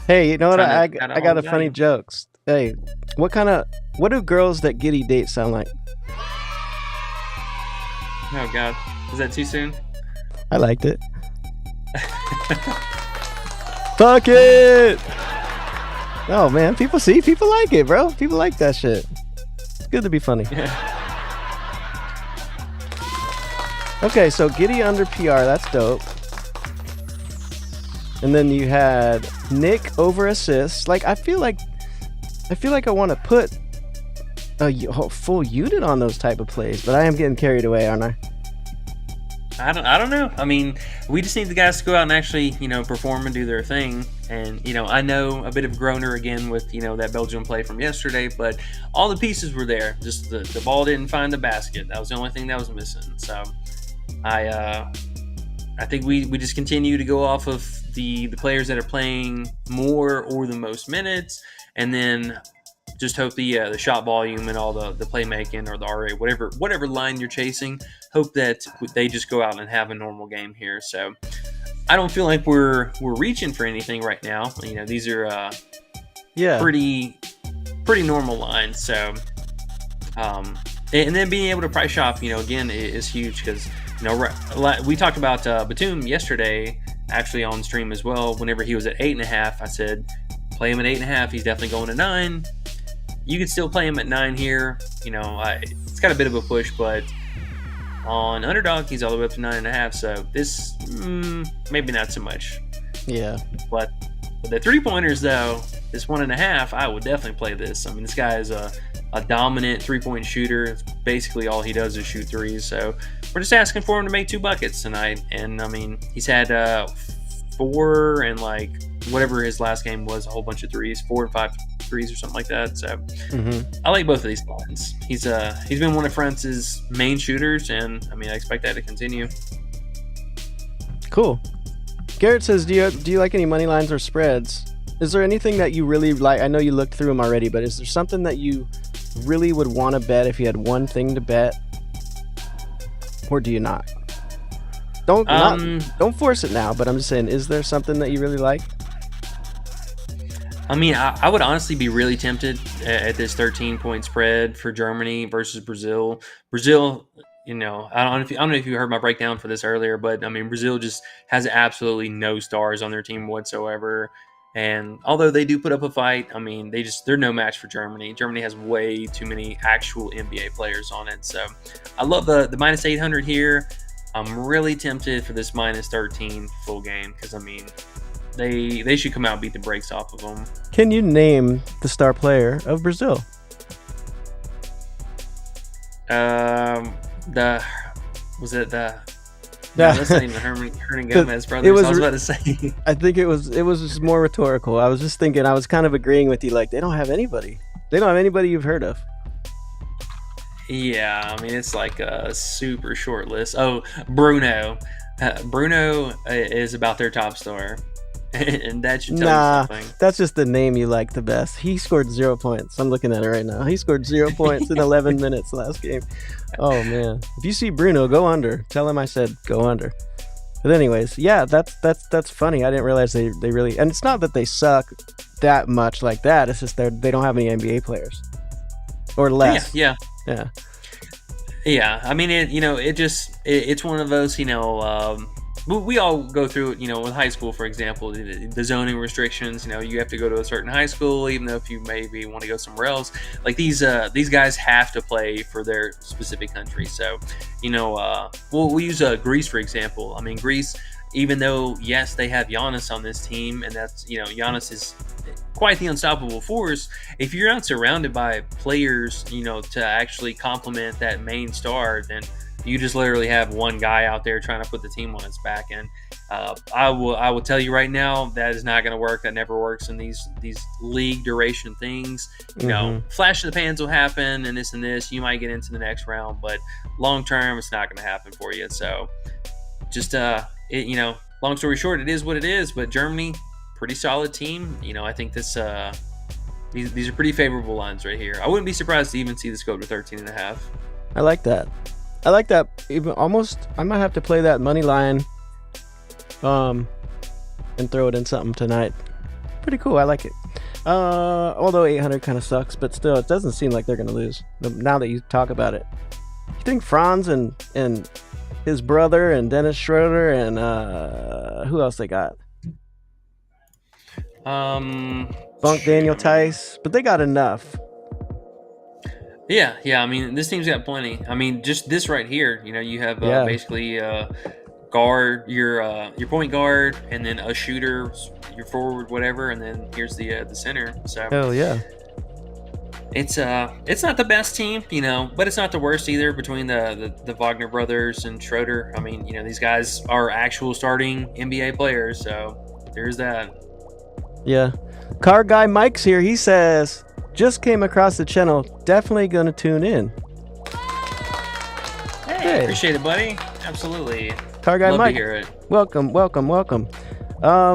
hey, you know what? I got a funny jokes. Hey, what do girls that giddy date sound like? Oh God, is that too soon? I liked it. Fuck it! Oh man, people like it, bro. People like that shit. It's good to be funny. Okay, so giddy under PR, that's dope. And then you had Nick over assists. Like I feel like I want to put a full unit on those type of plays, but I am getting carried away, aren't I? I don't know. I mean, we just need the guys to go out and actually, perform and do their thing. And, I know a bit of groaner again with, that Belgium play from yesterday, but all the pieces were there. Just the ball didn't find the basket. That was the only thing that was missing. So I think we just continue to go off of the players that are playing more or the most minutes, and then just hope the shot volume and all the playmaking or the RA, whatever line you're chasing, hope that they just go out and have a normal game here. So I don't feel like we're reaching for anything right now. These are pretty normal lines. So and then being able to price shop, again, is huge because we talked about Batum yesterday, actually on stream as well. Whenever he was at 8.5, I said play him at 8.5. He's definitely going to 9. You can still play him at 9 here. It's got a bit of a push, but on Underdog, he's all the way up to 9.5. So this, maybe not so much. Yeah. But the 3-pointers, though, this 1.5, I would definitely play this. I mean, this guy is a dominant 3-point shooter. Basically, all he does is shoot threes. So we're just asking for him to make 2 buckets tonight. And I mean, he's had 4 and whatever his last game was, a whole bunch of threes, 4 and 5 threes or something like that. So I like both of these lines. He's been one of France's main shooters, and I mean, I expect that to continue. Cool. Garrett says, do you like any money lines or spreads? Is there anything that you really like? I know you looked through them already, but is there something that you really would want to bet if you had one thing to bet, or do you not? Don't force it now, but I'm just saying, is there something that you really like? I mean, I would honestly be really tempted at this 13-point spread for Germany versus Brazil. Brazil, I don't know if you heard my breakdown for this earlier, but I mean, Brazil just has absolutely no stars on their team whatsoever. And although they do put up a fight, I mean, they're no match for Germany. Germany has way too many actual NBA players on it. So I love the minus 800 here. I'm really tempted for this minus 13 full game because, I mean, they should come out and beat the brakes off of them. Can you name the star player of Brazil? That's not even Hernan Gomez, brother. I was about to say. I think it was just more rhetorical. I was just thinking, I was kind of agreeing with you. Like, they don't have anybody. They don't have anybody you've heard of. Yeah, I mean, it's like a super short list. Oh, Bruno. Bruno is about their top star. And that should tell you something. That's just the name you like the best. He scored 0 points. I'm looking at it right now. He scored 0 points in 11 minutes last game. Oh, man. If you see Bruno, go under. Tell him I said go under. But anyways, yeah, that's funny. I didn't realize they really... And it's not that they suck that much like that. It's just they don't have any NBA players. Or less. Yeah. I mean, it's one of those, we all go through it, with high school, for example, the zoning restrictions, you have to go to a certain high school, even though if you maybe want to go somewhere else, like these guys have to play for their specific country. So, we'll use Greece, for example. I mean, Greece, even though, yes, they have Giannis on this team, and that's, Giannis is quite the unstoppable force. If you're not surrounded by players, to actually complement that main star, then you just literally have one guy out there trying to put the team on its back. And I will tell you right now, that is not going to work. That never works in these league duration things. Flash in the pans will happen, and this. You might get into the next round, but long term, it's not going to happen for you. So, just long story short, it is what it is. But Germany, pretty solid team. I think this these are pretty favorable lines right here. I wouldn't be surprised to even see this go to 13.5. I like that. Even almost, I might have to play that money line, and throw it in something tonight. Pretty cool. I like it. Although 800 kind of sucks, but still, it doesn't seem like they're gonna lose. Now that you talk about it, you think Franz and his brother and Dennis Schroeder and who else they got? Bunk Daniel Tice, but they got enough. Yeah. I mean, this team's got plenty. I mean, just this right here. You have basically guard, your point guard, and then a shooter, your forward, whatever, and then here's the center. So hell yeah. It's not the best team, but it's not the worst either between the Wagner brothers and Schroeder. I mean, these guys are actual starting NBA players, so there's that. Yeah. Car guy Mike's here. He says, just came across the channel. Definitely gonna tune in. Hey. Appreciate it, buddy. Absolutely. Car guy Love Mike. To hear it. Welcome. KO'd or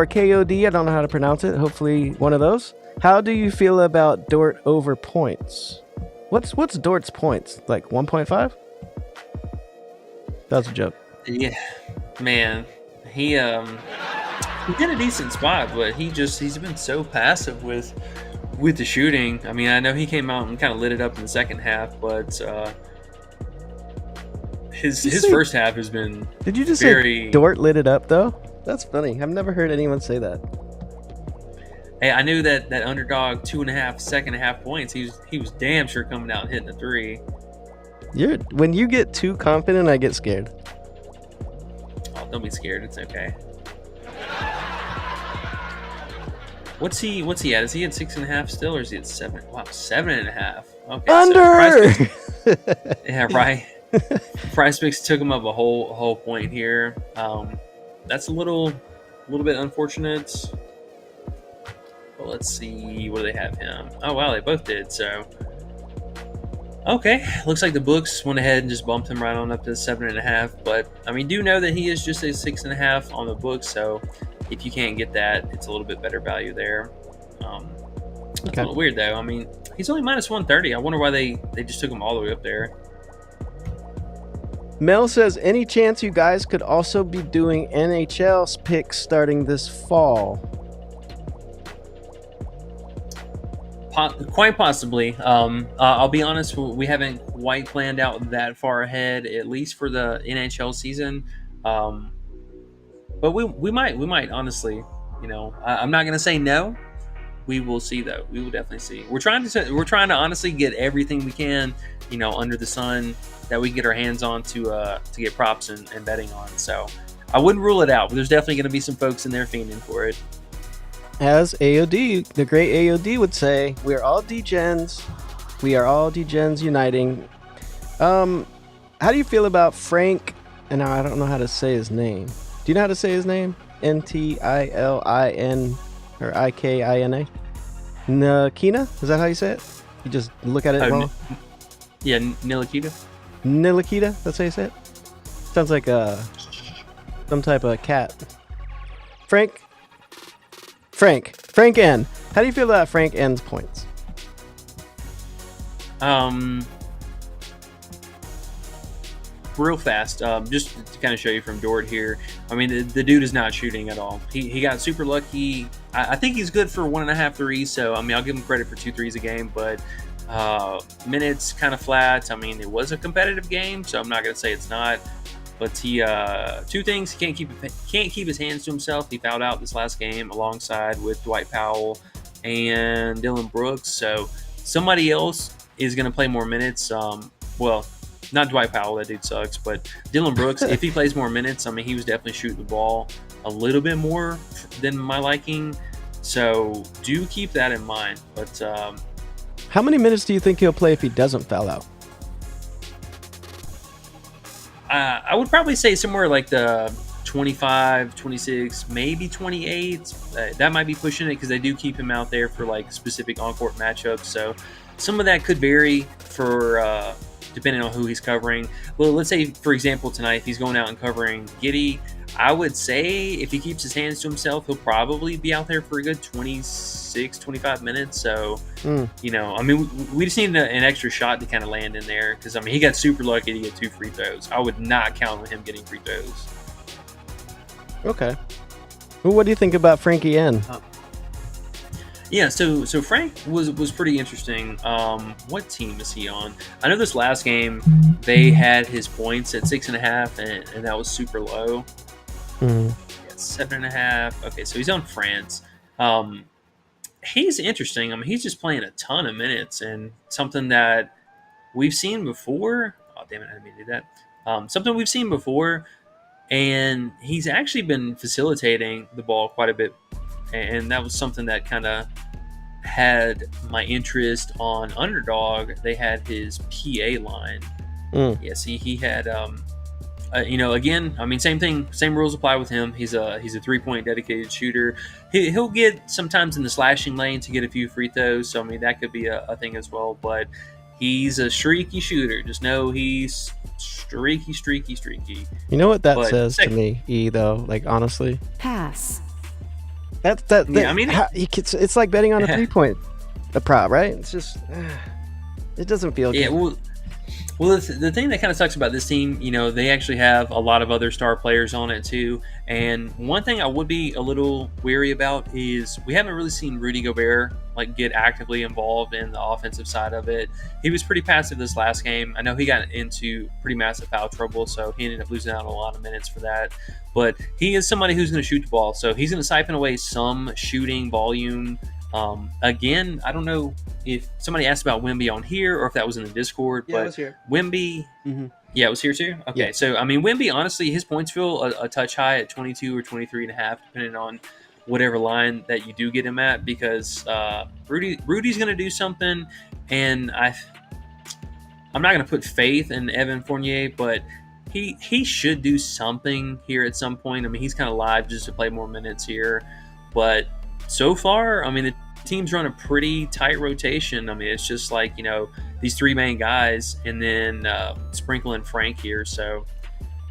KOD. I don't know how to pronounce it. Hopefully one of those. How do you feel about Dort over points? What's Dort's points? Like 1.5? That's a joke. Yeah, man. He's in a decent spot, but he's been so passive with the shooting. I mean, I know he came out and kind of lit it up in the second half, but his first half has been. Did you just say Dort lit it up though? That's funny. I've never heard anyone say that. Hey, I knew that Underdog 2.5 second half points. He was damn sure coming out and hitting a three. When you get too confident, I get scared. Oh, don't be scared. It's okay. What's he at? Is he at 6.5 still, or is he at 7? Wow, 7.5. Okay. Under. So yeah, right. PrizePicks took him up a whole point here. That's a little bit unfortunate. But let's see, what do they have him? Oh wow, they both did. So okay, looks like the books went ahead and just bumped him right on up to 7.5. But I mean, do know that he is just a 6.5 on the books. So if you can't get that, it's a little bit better value there. That's a little weird though. I mean, he's only minus 130. I wonder why they just took him all the way up there. Mel says, any chance you guys could also be doing NHL picks starting this fall? Quite possibly. I'll be honest, we haven't quite planned out that far ahead, at least for the NHL season. But we might honestly. I'm not gonna say no. We will see though. We will definitely see. We're trying to honestly get everything we can, under the sun that we can get our hands on to get props and betting on. So I wouldn't rule it out, but there's definitely going to be some folks in there fiending for it. As AOD, the great AOD would say, we're all degens. We are all degens uniting. How do you feel about Frank? And now I don't know how to say his name. Do you know how to say his name? Ntilin or Ikina? Is that how you say it? You just look at it wrong? Yeah, Nilakita. Nilakita, that's how you say it? Sounds like some type of cat. Frank N. How do you feel about Frank N's points? Real fast, just to kind of show you from Dort here. I mean, the dude is not shooting at all. He got super lucky. I think he's good for 1.5 threes, so I mean, I'll give him credit for 2 threes a game, but minutes kind of flat. I mean, it was a competitive game, so I'm not going to say it's not. But he, 2 things: he can't keep his hands to himself. He fouled out this last game alongside with Dwight Powell and Dylan Brooks. So somebody else is going to play more minutes. Well, not Dwight Powell, that dude sucks, but Dylan Brooks, if he plays more minutes, I mean, he was definitely shooting the ball a little bit more than my liking. So do keep that in mind. But how many minutes do you think he'll play if he doesn't foul out? I would probably say somewhere like the 25, 26, maybe 28. That might be pushing it because they do keep him out there for like specific on-court matchups. So some of that could vary for depending on who he's covering. Well, let's say, for example, tonight, if he's going out and covering Giddey, I would say if he keeps his hands to himself, he'll probably be out there for a good 26, 25 minutes. So, you know, I mean, we just need an extra shot to kind of land in there because, I mean, he got super lucky to get 2 free throws. I would not count on him getting free throws. Okay. Well, what do you think about Frankie N? Yeah, so Frank was pretty interesting. What team is he on? I know this last game they had his points at 6.5, and that was super low. 7.5. Okay, so he's on France. He's interesting. I mean, he's just playing a ton of minutes, and something that we've seen before. Oh, damn it! I didn't mean to do that. Something we've seen before, and he's actually been facilitating the ball quite a bit, and that was something that kind of had my interest on Underdog. They had his PA line. Yeah, see, he had you know, again, I mean, same thing, same rules apply with him. He's a 3-point dedicated shooter. He'll get sometimes in the slashing lane to get a few free throws. So I mean, that could be a thing as well. But he's a streaky shooter. Just know he's streaky. You know what that says to me, E, though? Like, honestly, pass. That yeah, I mean, it's like betting on a 3-point prop, right? It's just it doesn't feel good. Yeah, well, the thing that kind of sucks about this team, you know, they actually have a lot of other star players on it too. And one thing I would be a little weary about is we haven't really seen Rudy Gobert like get actively involved in the offensive side of it. He was pretty passive this last game. I know he got into pretty massive foul trouble, so he ended up losing out a lot of minutes for that. But he is somebody who's going to shoot the ball, so he's going to siphon away some shooting volume. Again, I don't know if somebody asked about Wemby on here or if that was in the Discord, Yeah, but it was here. Wemby, yeah, it was here too. Okay, Yeah. so I mean, Wemby, honestly, his points feel a touch high at 22 or 23.5, depending on whatever line that you do get him at, because Rudy's going to do something, and I'm not going to put faith in Evan Fournier, but he should do something here at some point. I mean, he's kind of live just to play more minutes here, but so far, I mean, the team's run a pretty tight rotation. I mean, it's just like, you know, these 3 main guys and then sprinkling Frank here. So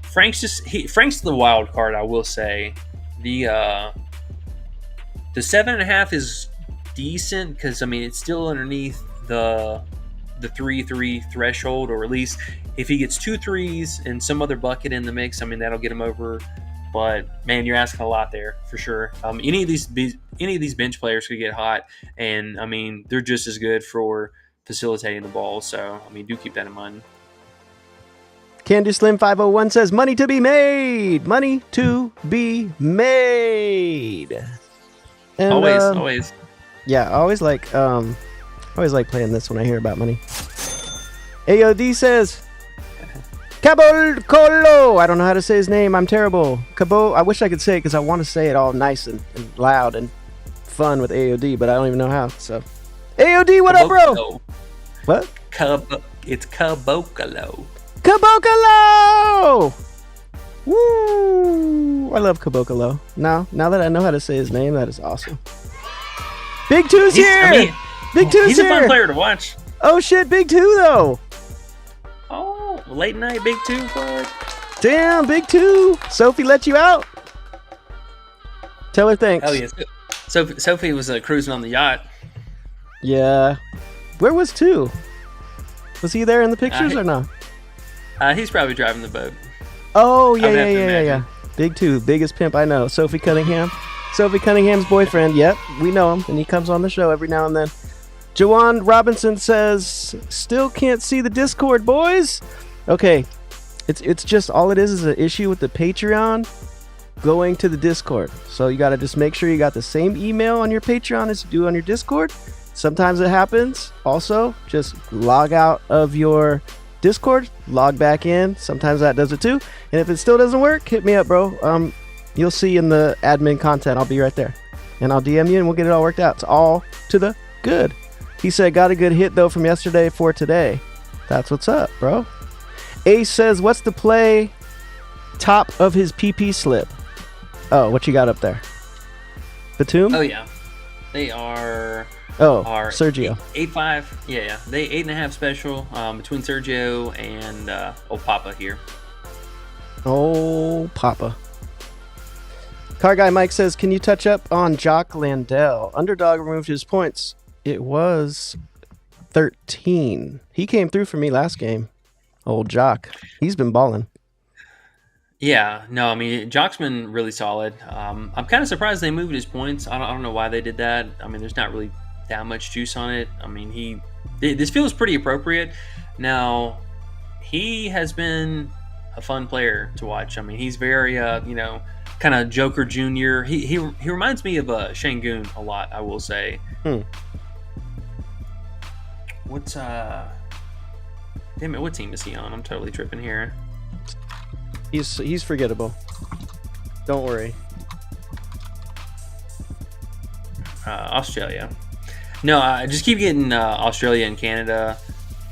Frank's the wild card, I will say. The 7.5 is decent because, I mean, it's still underneath the 3 threshold, or at least if he gets 2 threes and some other bucket in the mix, I mean, that'll get him over. But man, you're asking a lot there for sure. Any of these bench players could get hot, and I mean, they're just as good for facilitating the ball. So I mean, do keep that in mind. Candy Slim 501 says money to be made. Money to be made. And, Always. Yeah, I always like playing this when I hear about money. AOD says Cabocolo. I don't know how to say his name. I'm terrible. I wish I could say it because I want to say it all nice and loud and fun with AOD, but I don't even know how. So, AOD, what up, bro? What? It's Cabocolo. Cabocolo! Woo! I love Cabocolo. Now that I know how to say his name, that is awesome. Big Two's here! Big Two's here! He's a fun player to watch. Oh, shit, Big Two, though. Oh, late night Big Two, bud. Damn, Big Two. Sophie let you out? Tell her thanks. Oh, yes. Sophie was cruising on the yacht. Yeah. Where was Two? Was he there in the pictures or not? He's probably driving the boat. Oh, yeah. Big Two, biggest pimp I know. Sophie Cunningham. Sophie Cunningham's boyfriend. Yep, we know him, and he comes on the show every now and then. Jawan Robinson says, still can't see the Discord, boys. Okay, it's just all it is an issue with the Patreon going to the Discord. So you got to just make sure you got the same email on your Patreon as you do on your Discord. Sometimes it happens. Also, just log out of your Discord, log back in. Sometimes that does it too. And if it still doesn't work, hit me up, bro. You'll see in the admin content. I'll be right there. And I'll DM you and we'll get it all worked out. It's all to the good. He said, got a good hit though from yesterday for today. That's what's up, bro. Ace says, what's the play top of his PP slip? Oh, what you got up there? Batum? Oh, yeah. They are Sergio. 8-5. Yeah. They 8.5 special between Sergio and Papa here. Oh, Papa. Car Guy Mike says, can you touch up on Jock Landell? Underdog removed his points. It was 13. He came through for me last game. Old Jock. He's been balling. Yeah, no, I mean, Jock's been really solid. I'm kind of surprised they moved his points. I don't know why they did that. I mean, there's not really that much juice on it. I mean, this feels pretty appropriate. Now, he has been a fun player to watch. I mean, he's very, kind of Joker Jr. He reminds me of Şengün a lot, I will say. What's damn it, what team is he on? I'm totally tripping here. He's forgettable. Don't worry. Australia. No, I just keep getting Australia and Canada,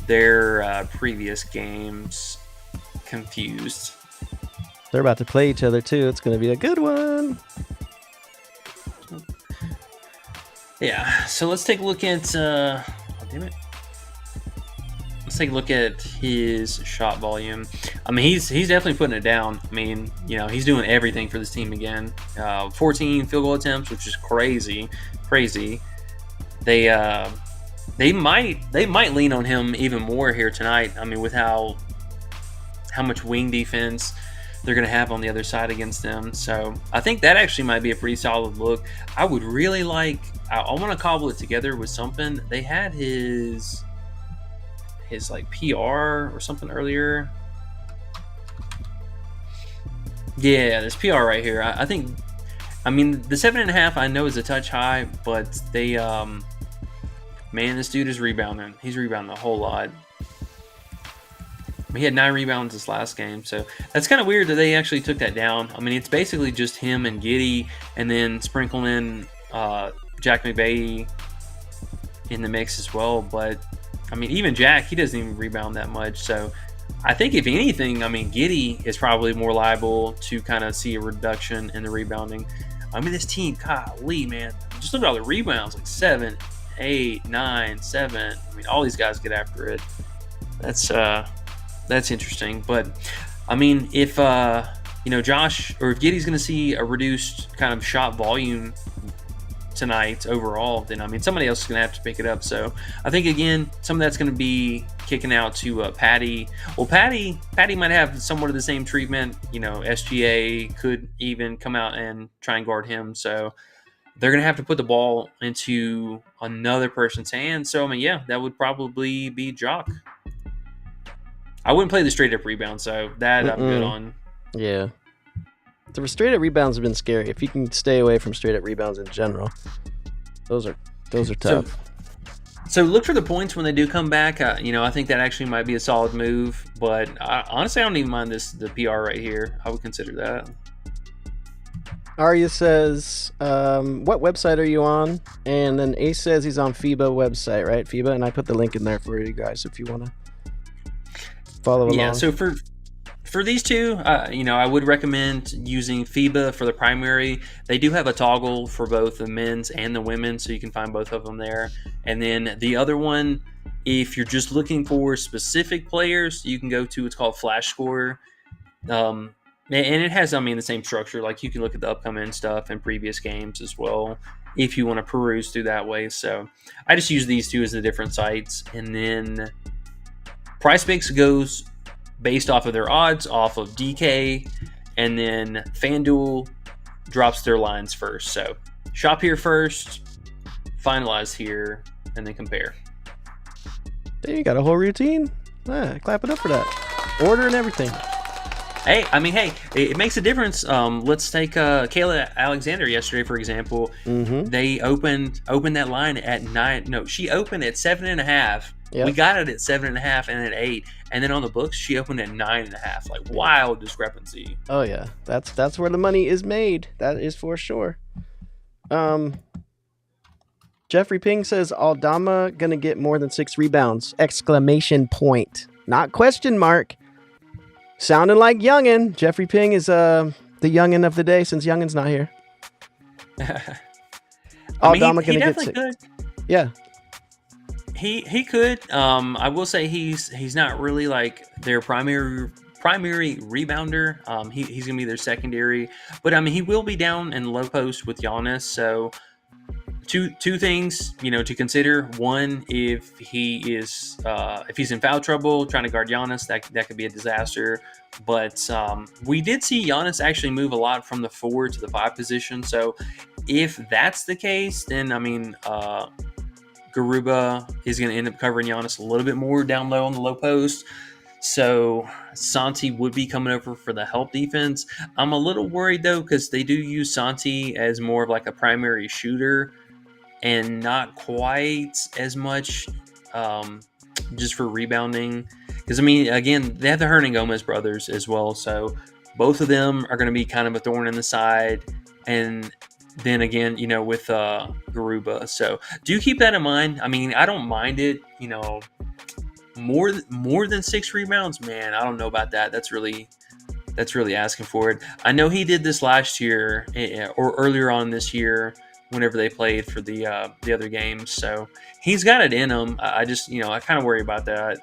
their previous games, confused. They're about to play each other too. It's going to be a good one. Yeah. So let's take a look at. Oh, damn it. Let's take a look at his shot volume. I mean, he's definitely putting it down. I mean, he's doing everything for this team again. 14 field goal attempts, which is crazy. They might lean on him even more here tonight. I mean, with how much wing defense they're going to have on the other side against them. So I think that actually might be a pretty solid look. I would really like. I want to cobble it together with something. They had his like PR or something earlier. Yeah, this PR right here. I think, I mean, the 7.5 I know is a touch high, but they, man, this dude is rebounding. He's rebounding a whole lot. He had 9 rebounds this last game, so that's kind of weird that they actually took that down. I mean, it's basically just him and Giddey, and then sprinkling in Jack McBay in the mix as well, but I mean, even Jack, he doesn't even rebound that much. So I think if anything, I mean, Giddey is probably more liable to kind of see a reduction in the rebounding. I mean, this team, golly, man, just look at all the rebounds, like 7, 8, 9, 7. I mean, all these guys get after it. That's interesting. But I mean, if Josh or if Giddey's going to see a reduced kind of shot volume tonight overall, then I mean somebody else is going to have to pick it up. So I think again some of that's going to be kicking out to Patty. Well, Patty might have somewhat of the same treatment. SGA could even come out and try and guard him. So they're going to have to put the ball into another person's hands. So I mean, yeah, that would probably be Jock. I wouldn't play the straight up rebound, so that I'm good on. Yeah. The straight up rebounds have been scary. If you can stay away from straight up rebounds in general, those are tough. So look for the points when they do come back. I think that actually might be a solid move. But honestly, I don't even mind the PR right here. I would consider that. Arya says, what website are you on? And then Ace says he's on FIBA website, right? FIBA, and I put the link in there for you guys if you want to follow along. Yeah, so for these two, I would recommend using FIBA for the primary. They do have a toggle for both the men's and the women, so you can find both of them there. And then the other one, if you're just looking for specific players, you can go to what's called Flash Score. And it has, the same structure. Like you can look at the upcoming stuff and previous games as well if you want to peruse through that way. So I just use these two as the different sites. And then PrizePicks goes based off of their odds, off of DK, and then FanDuel drops their lines first. So shop here first, finalize here, and then compare. Hey, you got a whole routine? Clap it up for that. Order and everything. Hey, it makes a difference. Let's take Kayla Alexander yesterday, for example. Mm-hmm. They opened that line at 9. No, she opened at 7.5, Yep. We got it at 7.5 and at 8, and then on the books she opened at 9.5. Like wild discrepancy. Oh yeah, that's where the money is made. That is for sure. Jeffrey Ping says Aldama gonna get more than 6 rebounds! Exclamation point, not question mark. Sounding like youngin. Jeffrey Ping is the youngin of the day since youngin's not here. Aldama he gonna get definitely 6. could. Yeah. He could. I will say he's not really like their primary rebounder. He's gonna be their secondary, but I mean he will be down in low post with Giannis. So two things to consider. One, if he's in foul trouble trying to guard Giannis, that could be a disaster. But we did see Giannis actually move a lot from the 4 to the 5 position. So if that's the case, then I mean. Garuba is going to end up covering Giannis a little bit more down low on the low post. So Santi would be coming over for the help defense. I'm a little worried, though, because they do use Santi as more of like a primary shooter and not quite as much just for rebounding. Because, I mean, again, they have the Hernangomez brothers as well. So both of them are going to be kind of a thorn in the side. And then again, with Garuba. So do keep that in mind. I mean, I don't mind it, more than 6 rebounds, man. I don't know about that. That's really asking for it. I know he did this last year or earlier on this year whenever they played for the other games. So he's got it in him. I just, I kind of worry about that.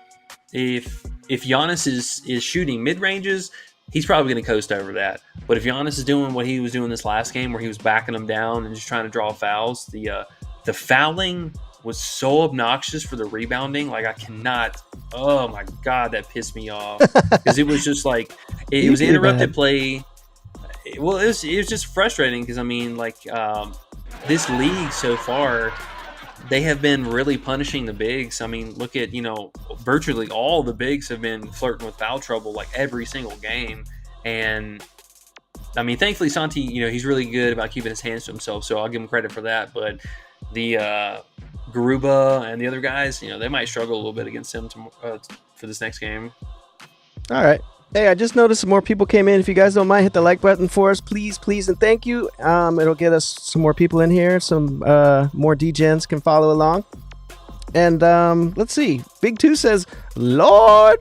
If Giannis is shooting mid ranges, he's probably going to coast over that. But if Giannis is doing what he was doing this last game where he was backing them down and just trying to draw fouls, the fouling was so obnoxious for the rebounding. Like I cannot, oh my God, that pissed me off. Because it was just like, it was interrupted play. Well, it was just frustrating because, I mean, like this league so far, they have been really punishing the bigs. I mean, look at, virtually all the bigs have been flirting with foul trouble like every single game. And I mean, thankfully Santi, he's really good about keeping his hands to himself. So I'll give him credit for that. But the Garuba and the other guys, they might struggle a little bit against him for this next game. All right. Hey, I just noticed some more people came in. If you guys don't mind, hit the like button for us, please, and thank you. It'll get us some more people in here. Some more D-gens can follow along. And let's see. Big 2 says, Lord.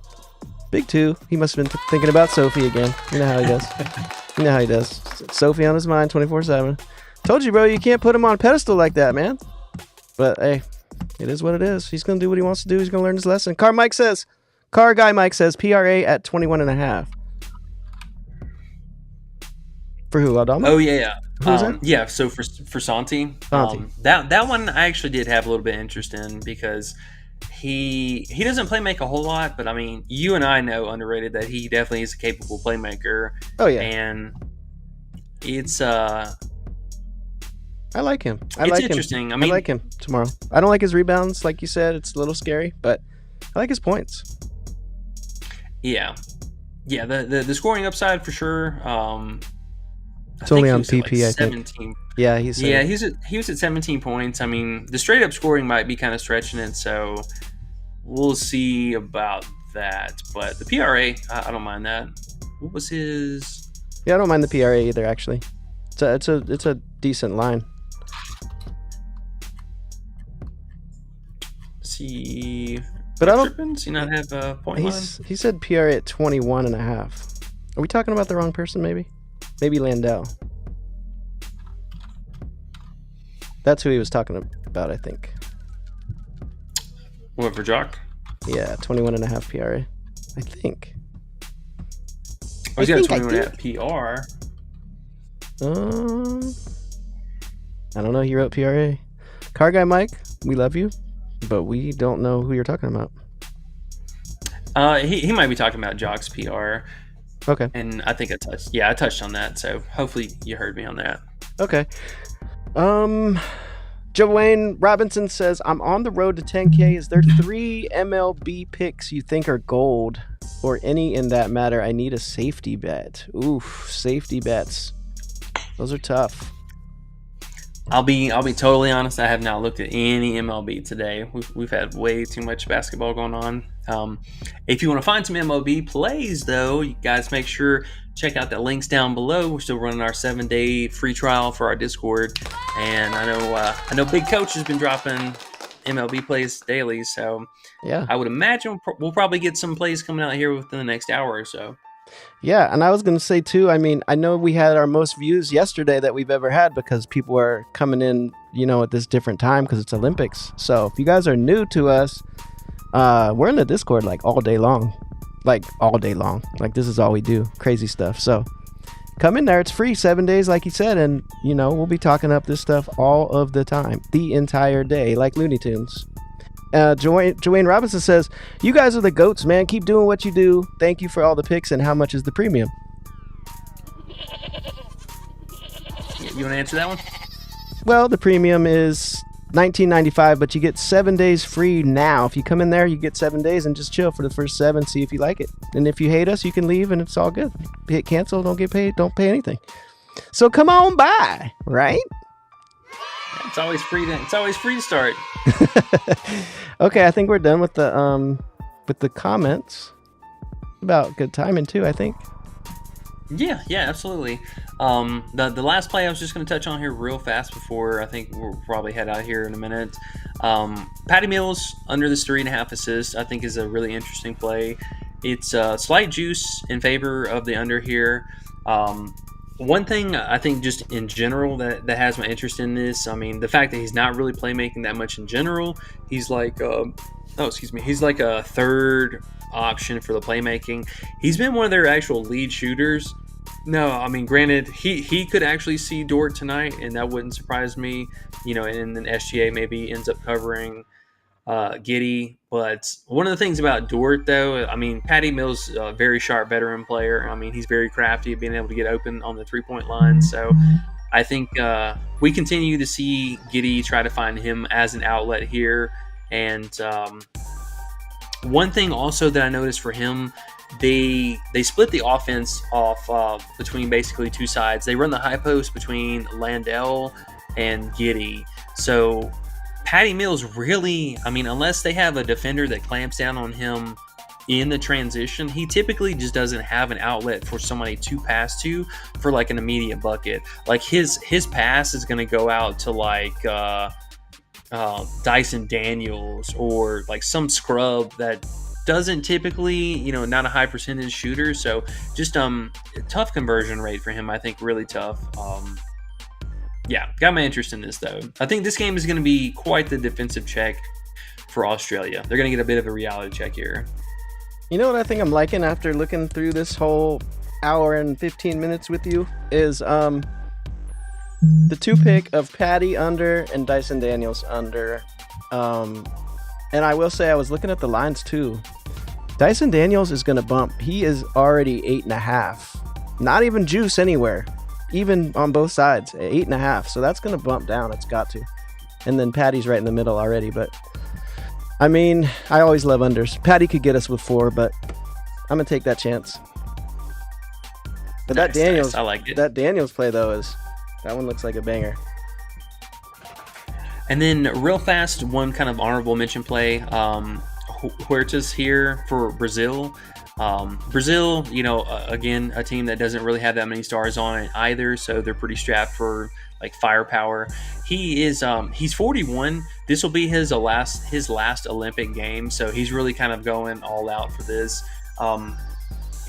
Big 2. He must have been thinking about Sophie again. You know how he does. Sophie on his mind 24/7. Told you, bro, you can't put him on a pedestal like that, man. But, hey, it is what it is. He's going to do what he wants to do. He's going to learn his lesson. Car Guy Mike says PRA at 21.5. For who, Aldama? Oh yeah. Who's that? Yeah, so for Santi. That one I actually did have a little bit of interest in because he doesn't play make a whole lot, but I mean, you and I know underrated that he definitely is a capable playmaker. Oh yeah. And it's I like him. It's interesting. I like him tomorrow. I don't like his rebounds, like you said. It's a little scary, but I like his points. Yeah. The scoring upside for sure. It's only on PP, I think. 17. Yeah, he was at 17 points. I mean, the straight up scoring might be kind of stretching it, so we'll see about that. But the PRA, I don't mind that. What was his? Yeah, I don't mind the PRA either. Actually, it's a decent line. See, but I don't. Does he not have a point line? He said PRA at 21.5. Are we talking about the wrong person? Maybe Landau. That's who he was talking about, I think. What, for Jock? Yeah, 21.5 PRA. I think. Oh, he's got a 21.5 PR. I don't know. He wrote PRA. Car Guy Mike, we love you, but we don't know who you're talking about. He might be talking about Jock's PR. Okay. And I think I touched on that, so hopefully you heard me on that. Okay. Joanne Robinson says, I'm on the road to 10K. Is there 3 MLB picks you think are gold or any in that matter? I need a safety bet. Oof, safety bets. Those are tough. I'll be totally honest. I have not looked at any MLB today. We've had way too much basketball going on. If you want to find some MLB plays, though, you guys make sure check out the links down below. We're still running our 7-day free trial for our Discord, and I know Big Coach has been dropping MLB plays daily, so Yeah. I would imagine we'll probably get some plays coming out here within the next hour or so. Yeah, and I was going to say too, I mean, I know we had our most views yesterday that we've ever had because people are coming in, at this different time because it's Olympics. So if you guys are new to us, we're in the Discord like all day long. Like this is all we do. Crazy stuff. So come in there. It's free 7 days, like you said. And, we'll be talking up this stuff all of the time, the entire day, like Looney Tunes. Joanne Robinson says, you guys are the GOATs, man. Keep doing what you do. Thank you for all the picks. And how much is the premium? You want to answer that one? Well, the premium is $19.95, but you get 7 days free now. If you come in there, you get 7 days and just chill for the first 7, see if you like it. And if you hate us, you can leave and it's all good. Hit cancel, don't get paid, don't pay anything. So come on by, right? It's always free to start. Okay, I think we're done with the comments. About good timing too, I think. Yeah, absolutely. The last play I was just going to touch on here real fast before I think we'll probably head out here in a minute. Patty Mills under this 3.5 assists I think is a really interesting play. It's slight juice in favor of the under here. One thing I think just in general that has my interest in this, I mean, the fact that he's not really playmaking that much in general. He's like, he's like a third option for the playmaking. He's been one of their actual lead shooters. No, I mean, granted, he could actually see Dort tonight, and that wouldn't surprise me. And then SGA maybe ends up covering Giddey. But one of the things about Dort, though, I mean, Patty Mills, a very sharp veteran player. I mean, he's very crafty at being able to get open on the three-point line. So I think we continue to see Giddey try to find him as an outlet here. And one thing also that I noticed for him, they split the offense off between basically two sides. They run the high post between Landell and Giddey. So Patty Mills really, I mean, unless they have a defender that clamps down on him in the transition, he typically just doesn't have an outlet for somebody to pass to for like an immediate bucket. Like his pass is going to go out to like Dyson Daniels or like some scrub that doesn't typically, not a high percentage shooter. So just tough conversion rate for him, I think, really tough. Yeah, got my interest in this, though. I think this game is going to be quite the defensive check for Australia. They're going to get a bit of a reality check here. You know what I think I'm liking after looking through this whole hour and 15 minutes with you is the 2-pick of Patty under and Dyson Daniels under. And I will say I was looking at the lines, too. Dyson Daniels is going to bump. He is already 8.5. Not even juice anywhere. Even on both sides, 8.5. So that's going to bump down. It's got to. And then Patty's right in the middle already. But, I mean, I always love unders. Patty could get us with 4, but I'm going to take that chance. But Nice, that Daniels, I like it. That Daniels play, though, that one looks like a banger. And then real fast, one kind of honorable mention play. Huertas here for Brazil. Brazil, again, a team that doesn't really have that many stars on it either, so they're pretty strapped for like firepower. He's 41. This will be his last Olympic game, so he's really kind of going all out for this.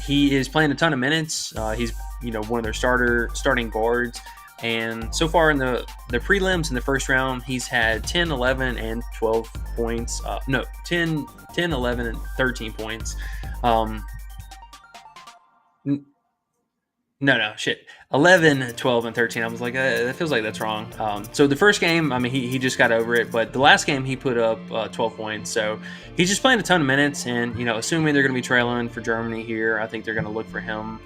He is playing a ton of minutes. He's one of their starting guards. And so far in the prelims in the first round, he's had 10, 11, and 12 points. 10, 11, and 13 points. No, shit. 11, 12, and 13. I was like, that feels like that's wrong. So the first game, I mean, he just got over it. But the last game, he put up 12 points. So he's just playing a ton of minutes. And, assuming they're going to be trailing for Germany here, I think they're going to look for him.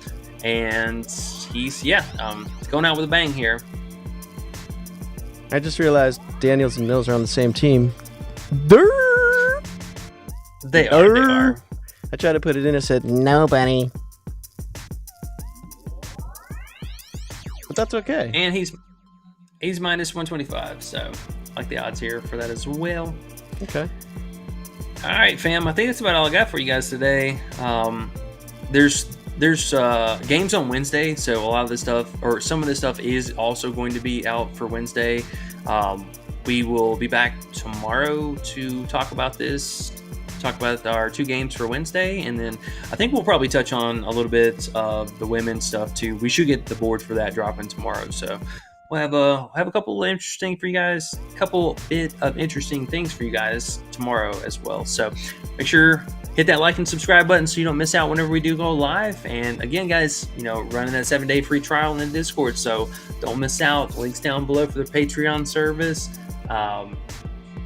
And he's going out with a bang here. I just realized Daniels and Mills are on the same team. Durr! They are. I tried to put it in and said, nobody. But that's okay. And he's A's minus 125. So I like the odds here for that as well. Okay. All right, fam. I think that's about all I got for you guys today. There's games on Wednesday, so a lot of this stuff, or some of this stuff, is also going to be out for Wednesday. We will be back tomorrow to talk about this. Talk about our 2 games for Wednesday, and then I think we'll probably touch on a little bit of the women's stuff too. We should get the board for that dropping tomorrow, so we'll have a couple of interesting for you guys, a couple bit of interesting things for you guys tomorrow as well. So make sure hit that like and subscribe button so you don't miss out whenever we do go live. And again, guys, running that 7-day free trial in the Discord, so don't miss out. Links down below for the Patreon service.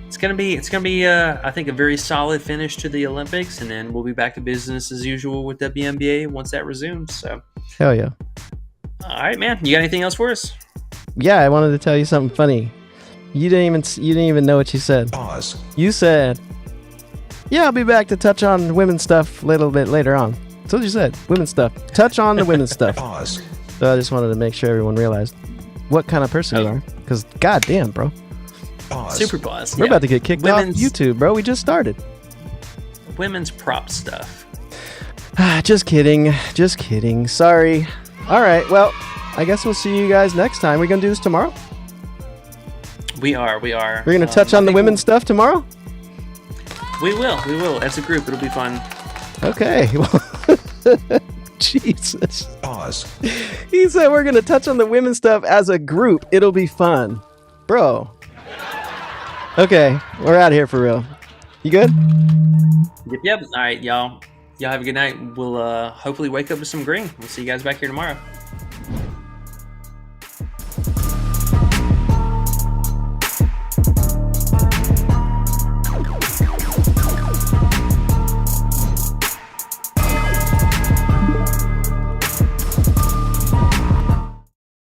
It's gonna be I think a very solid finish to the Olympics, and then we'll be back to business as usual with WNBA once that resumes. So Hell yeah. all right, man, you got anything else for us? Yeah, I wanted to tell you something funny. You didn't even know what you said. Pause. You said, "Yeah, I'll be back to touch on women's stuff a little bit later on." That's what you said. Women's stuff. Touch on the women's stuff. Pause. So I just wanted to make sure everyone realized what kind of person you are. Because goddamn, bro, Pause. Super pause. we're about to get kicked off YouTube, bro. We just started. Women's prop stuff. Just kidding. Just kidding. Sorry. All right. Well, I guess we'll see you guys next time. We're gonna do this tomorrow. We are. We're gonna touch on the women's stuff tomorrow. We will. As a group, it'll be fun. Okay. Jesus. Pause. He said we're gonna touch on the women's stuff as a group. It'll be fun, bro. Okay, we're out of here for real. You good? Yep. All right, y'all. Y'all have a good night. We'll hopefully wake up with some green. We'll see you guys back here tomorrow.